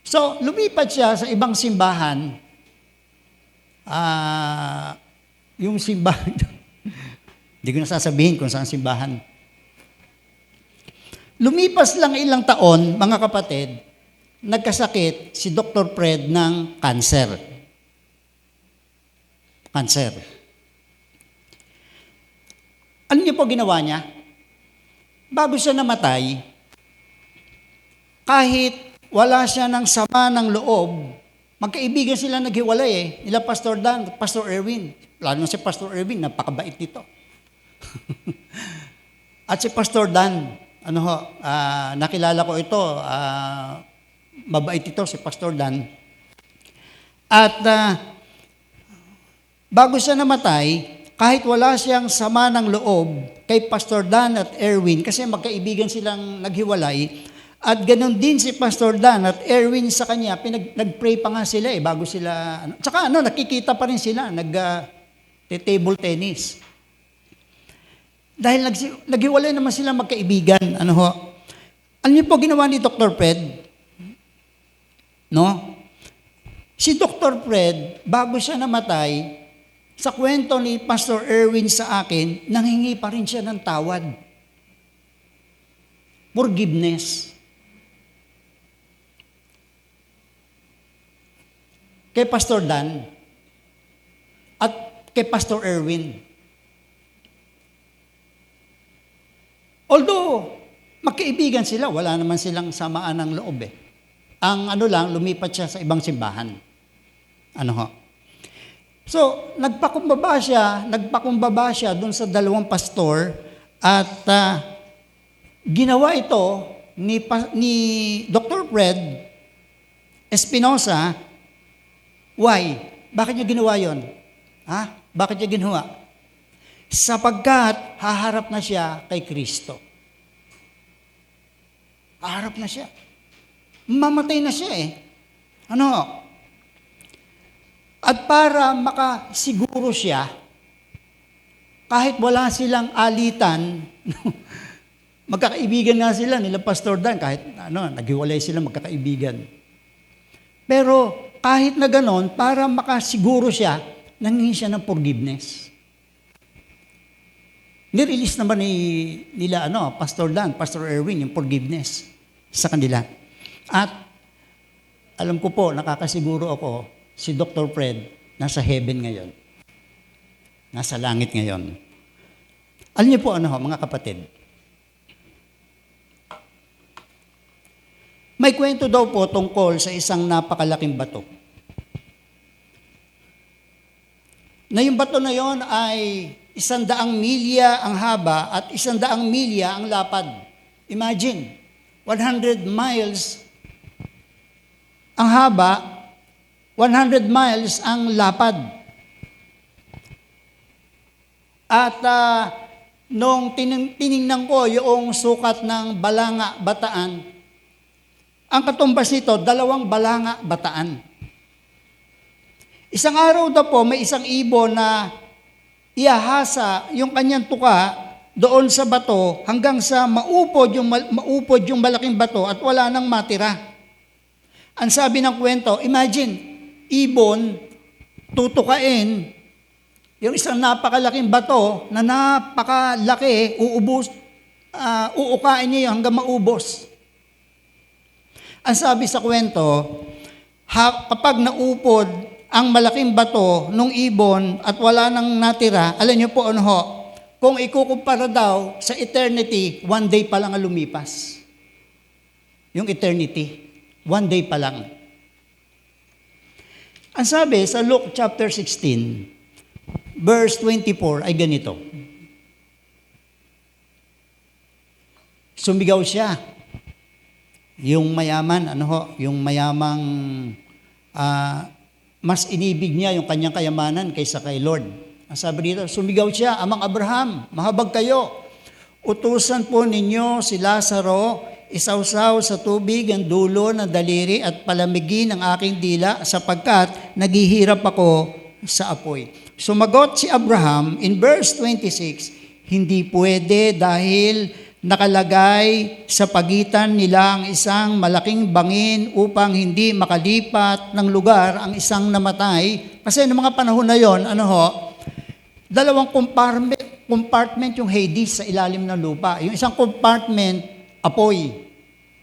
So, lumipat siya sa ibang simbahan. Yung simbahan, hindi ko nasasabihin kung saan simbahan. Lumipas lang ilang taon, mga kapatid, nagkasakit si Dr. Fred ng cancer. Ano niyo po ginawa niya? Bago siya namatay, kahit wala siya ng sama ng loob, magkaibigan sila naghiwalay nila Pastor Dan, Pastor Erwin. Lalo na si Pastor Erwin, napakabait nito. At si Pastor Dan, nakilala ko ito, mabait ito si Pastor Dan. At bago siya namatay, kahit wala siyang sama ng loob kay Pastor Dan at Erwin, kasi magkaibigan silang naghiwalay, At ganoon din si Pastor Dan at Erwin sa kanya, nag-pray pa nga sila bago sila, tsaka nakikita pa rin sila, table tennis. Dahil naghiwalay naman sila magkaibigan, Alam niyo po ginawa ni Dr. Fred? No? Si Dr. Fred, bago siya namatay, sa kwento ni Pastor Erwin sa akin, nanghingi pa rin siya ng tawad. Forgiveness. Kay Pastor Dan at kay Pastor Erwin. Although, magkaibigan sila, wala naman silang samaan ng loob Ang lumipat siya sa ibang simbahan. So, nagpakumbaba siya dun sa dalawang pastor at ginawa ito ni Dr. Fred Espinosa. Why? Bakit niya ginawa yon? Bakit niya ginawa? Sapagkat haharap na siya kay Kristo. Haharap na siya. Mamatay na siya At para makasiguro siya, kahit wala silang alitan, magkakaibigan nga sila nila Pastor Dan, kahit naghiwalay sila magkakaibigan. Pero kahit na ganon, para makasiguro siya, nanghingi siya ng forgiveness. Nirelease naman nila Pastor Dan, Pastor Erwin, yung forgiveness sa kanila. At alam ko po, nakakasiguro ako, si Dr. Fred nasa heaven ngayon. Nasa langit ngayon. Alam niyo po mga kapatid, may kwento daw po tungkol sa isang napakalaking bato. Na yung bato na yon ay 100 milya ang haba at 100 milya ang lapad. Imagine, 100 miles ang haba, 100 miles ang lapad. At nung tiningnan ko yung sukat ng Balanga, Bataan, ang katumbas nito, 2 Balanga, Bataan. Isang araw daw po, may isang ibon na iahasa yung kanyang tuka doon sa bato hanggang sa maupod yung malaking bato at wala nang matira. Ang sabi ng kwento, imagine, ibon, tutukain, yung isang napakalaking bato na napakalaki, uukain niya hanggang maubos. Ang sabi sa kwento, kapag naupod ang malaking bato nung ibon at wala nang natira, alam niyo po kung ikukumpara daw sa eternity, 1 day pa lang ang lumipas. Yung eternity, 1 day pa lang. Ang sabi sa Luke chapter 16, verse 24 ay ganito. Sumigaw siya. Yung mayaman, yung mayamang mas inibig niya yung kanyang kayamanan kaysa kay Lord. Ang sabi dito, sumigaw siya, Amang Abraham, mahabag kayo. Utusan po ninyo si Lazaro, isawsaw sa tubig ang dulo ng daliri at palamigin ang aking dila sapagkat naghihirap ako sa apoy. Sumagot si Abraham in verse 26, hindi pwede dahil nakalagay sa pagitan nila ang isang malaking bangin upang hindi makalipat ng lugar ang isang namatay. Kasi noong mga panahon na yon, 2 compartment yung Hades sa ilalim ng lupa. Yung isang compartment, apoy.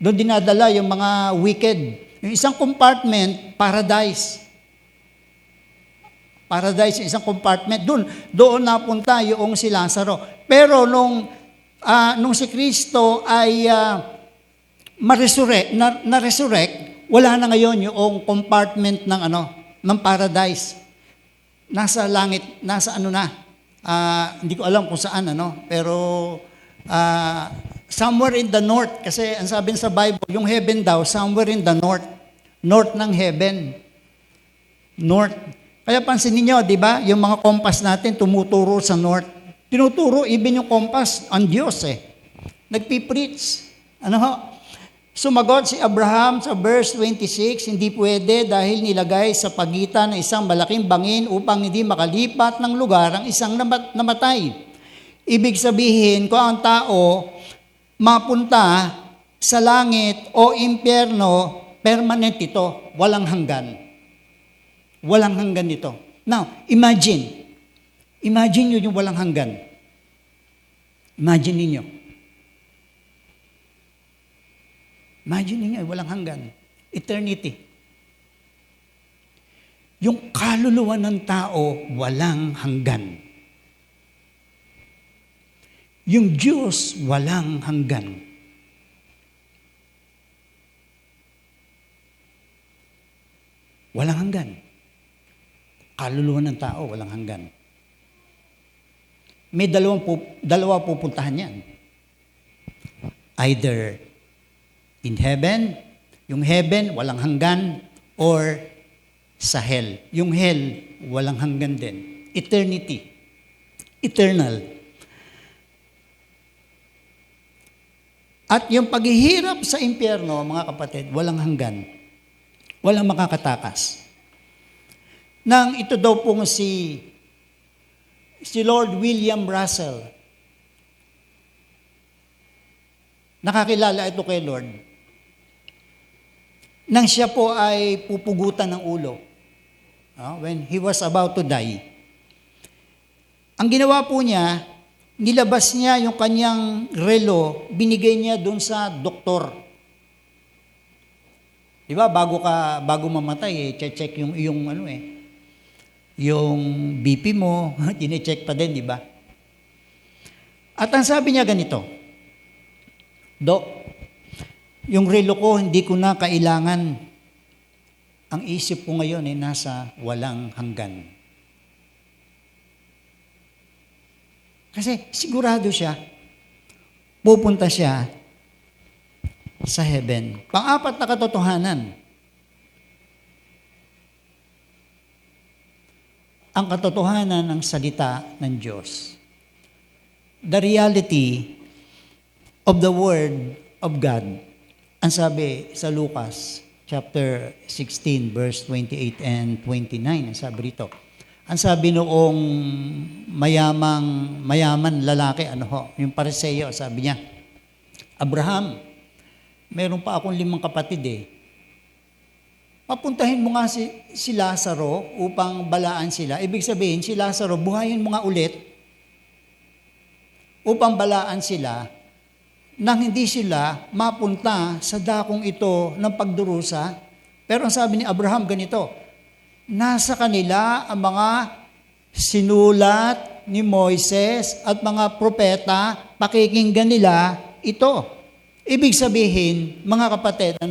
Doon dinadala yung mga wicked. Yung isang compartment, paradise. Paradise, yung isang compartment. Doon napunta yung si Lazaro. Pero nung si Kristo ay na-resurrect, wala na ngayon yung compartment ng paradise. Nasa langit, hindi ko alam kung saan, pero somewhere in the north, kasi ang sabi sa Bible, yung heaven daw, somewhere in the north ng heaven. North. Kaya pansinin niyo, di ba, yung mga compass natin tumuturo sa north. Tinuturo, even yung compass, ang Diyos Nagpipreach. Sumagot si Abraham sa verse 26, hindi pwede dahil nilagay sa pagitan ng isang malaking bangin upang hindi makalipat ng lugar ang isang namatay. Ibig sabihin, kung ang tao mapunta sa langit o impyerno, permanent ito, walang hanggan. Walang hanggan ito. Now, imagine nyo yung walang hanggan. Imagine ninyo, walang hanggan. Eternity. Yung kaluluwa ng tao, walang hanggan. Yung Diyos, walang hanggan. Walang hanggan. Kaluluwa ng tao, walang hanggan. May dalawa pupuntahan yan. Either in heaven, yung heaven, walang hanggan, or sa hell. Yung hell, walang hanggan din. Eternity. Eternal. At yung paghihirap sa impyerno, mga kapatid, walang hanggan. Walang makakatakas. Nang ito daw pong si Lord William Russell, nakakilala ito kay Lord, nang siya po ay pupugutan ng ulo, when he was about to die. Ang ginawa po niya, nilabas niya yung kanyang relo, binigay niya doon sa doktor. Di ba, bago mamatay, check yung yung BP mo, tine-check pa din, di ba? At ang sabi niya ganito, Dok, yung relo ko, hindi ko na kailangan. Ang isip ko ngayon ay nasa walang hanggan. Kasi sigurado siya, pupunta siya sa heaven. Pang-apat na katotohanan, ang katotohanan ng salita ng Diyos. The reality of the Word of God. Ang sabi sa Lucas chapter 16 verse 28 and 29, ang sabi rito. Ang sabi noong mayaman lalaki, yung Pariseo, sabi niya, Abraham, meron pa akong 5 kapatid Papuntahin mo nga si Lazaro upang balaan sila. Ibig sabihin, si Lazaro, buhayin mo nga ulit upang balaan sila nang hindi sila mapunta sa dakong ito ng pagdurusa. Pero ang sabi ni Abraham ganito, nasa kanila ang mga sinulat ni Moises at mga propeta, pakikinggan nila ito. Ibig sabihin, mga kapatid,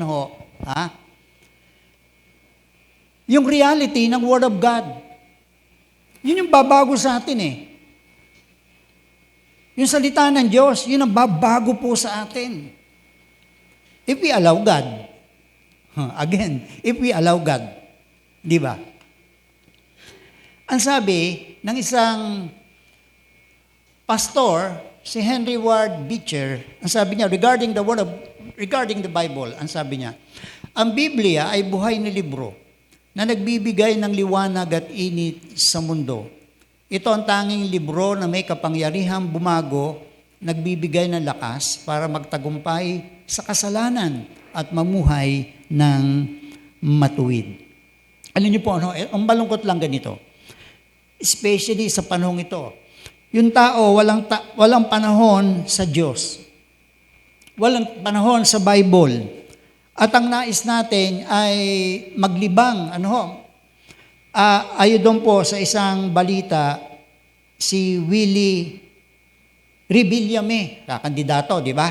yung reality ng Word of God, yun yung babago sa atin Yung salita ng Diyos, yun ang babago po sa atin. If we allow God. Again, if we allow God. Di ba? Ang sabi ng isang pastor, si Henry Ward Beecher, ang sabi niya, regarding the Bible, ang sabi niya, ang Biblia ay buhay na libro na nagbibigay ng liwanag at init sa mundo. Ito ang tanging libro na may kapangyarihang bumago, nagbibigay ng lakas para magtagumpay sa kasalanan at mamuhay ng matuwid. Alam niyo po, ang malungkot lang ganito. Especially sa panahong ito. Yung tao, walang panahon sa Diyos. Walang panahon sa Bible. At ang nais natin ay maglibang, ayon doon po sa isang balita, si Willie Rebillame, kakandidato, di ba?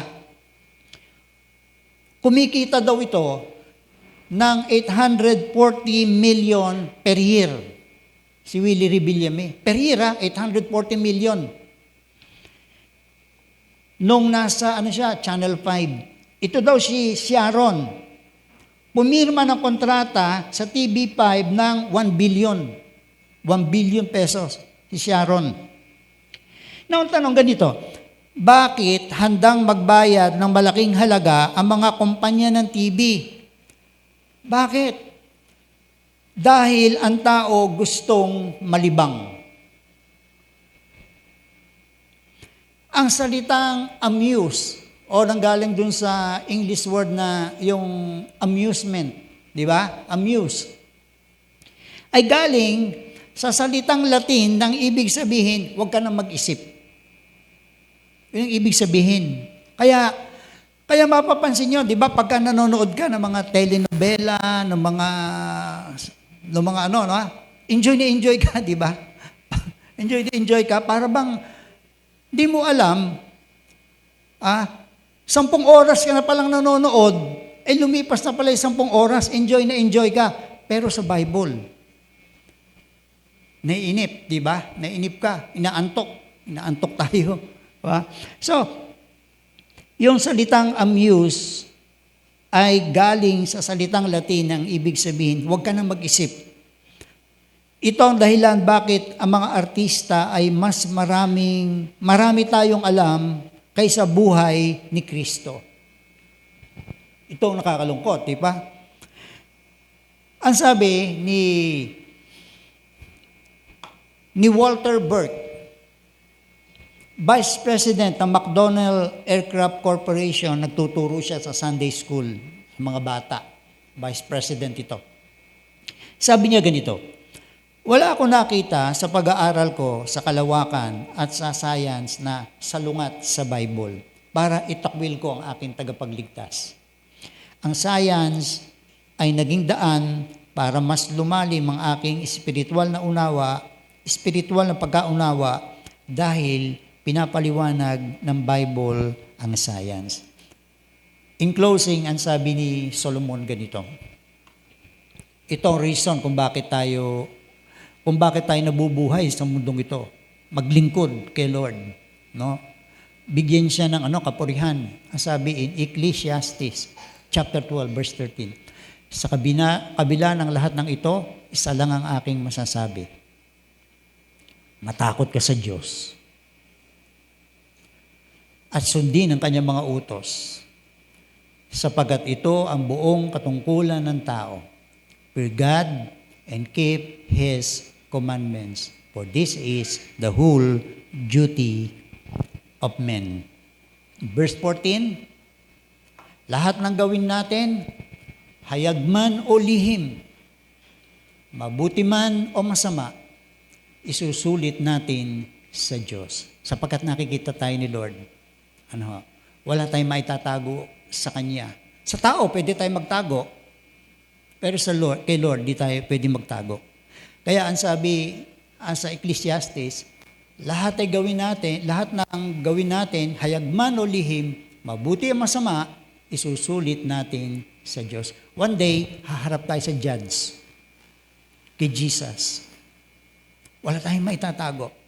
Kumikita daw ito ng 840 million per year. Si Willie Rebillame. Per year, 840 million. Nung nasa, Channel 5. Ito daw si Sharon. Pumirma ng kontrata sa TV5 ng 1 billion. 1 billion pesos si Sharon. Now, ang tanong ganito, bakit handang magbayad ng malaking halaga ang mga kumpanya ng TV? Bakit? Dahil ang tao gustong malibang. Ang salitang amuse, o nanggaling dun sa English word na yung amusement, di ba? Amuse. Ay galing sa salitang Latin ng ibig sabihin, huwag ka na mag-isip. Yun ang ibig sabihin. Kaya mapapansin nyo, di ba, pagka nanonood ka ng mga telenovela, ng mga ano, no? Enjoy na enjoy ka, di ba? Enjoy na enjoy ka, para bang di mo alam, 10 oras ka na palang nanonood, lumipas na pala yung 10 oras, enjoy na enjoy ka. Pero sa Bible, naiinip, di ba? Naiinip ka, inaantok tayo. Diba? So, yung salitang amuse ay galing sa salitang Latin ang ibig sabihin, huwag ka nang mag-isip. Ito ang dahilan bakit ang mga artista ay marami tayong alam kaysa buhay ni Kristo. Ito ang nakakalungkot, di ba? Ang sabi ni Walter Burke, Vice President ng McDonnell Aircraft Corporation, nagtuturo siya sa Sunday School, mga bata. Vice President ito. Sabi niya ganito, wala akong nakita sa pag-aaral ko sa kalawakan at sa science na salungat sa Bible para itakwil ko ang aking tagapagligtas. Ang science ay naging daan para mas lumalim ang aking espiritual na pagkaunawa dahil pinapaliwanag ng Bible ang science. In closing, ang sabi ni Solomon ganito, ito ang reason kung bakit tayo nabubuhay sa mundong ito. Maglingkod kay Lord. No? Bigyan siya ng kapurihan. Ang sabi in Ecclesiastes chapter 12, verse 13. Sa kabila ng lahat ng ito, isa lang ang aking masasabi. Matakot ka sa Diyos. At sundin ang kanyang mga utos. Sapagat ito ang buong katungkulan ng tao. Fear God and keep His commandments. For this is the whole duty of men. Verse 14, lahat ng gawin natin, hayag man o lihim, mabuti man o masama, isusulit natin sa Diyos. Sapagkat nakikita tayo ni Lord. Wala tayong maitatago sa Kanya. Sa tao, pwede tayong magtago. Pero kay Lord, di tayo pwede magtago. Kaya ang sabi sa Ecclesiastes, lahat ng gawin natin, hayag man o lihim, mabuti o masama, isusulit natin sa Diyos. One day, haharap tayo sa judge, kay Jesus. Wala tayong maitatago.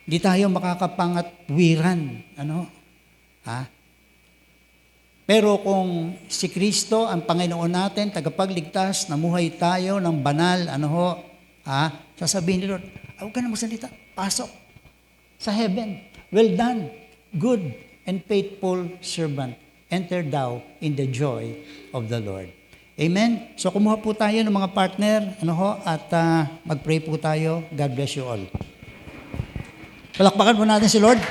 Di tayo makakapangatwiran. Pero kung si Kristo ang Panginoon natin, tagapagligtas, namuhay tayo ng banal, sasabihin ni Lord, huwag ka na magsalita, pasok sa heaven. Well done, good and faithful servant. Enter thou in the joy of the Lord. Amen? So kumuha po tayo ng mga partner, at mag-pray po tayo. God bless you all. Palakpakan po natin si Lord.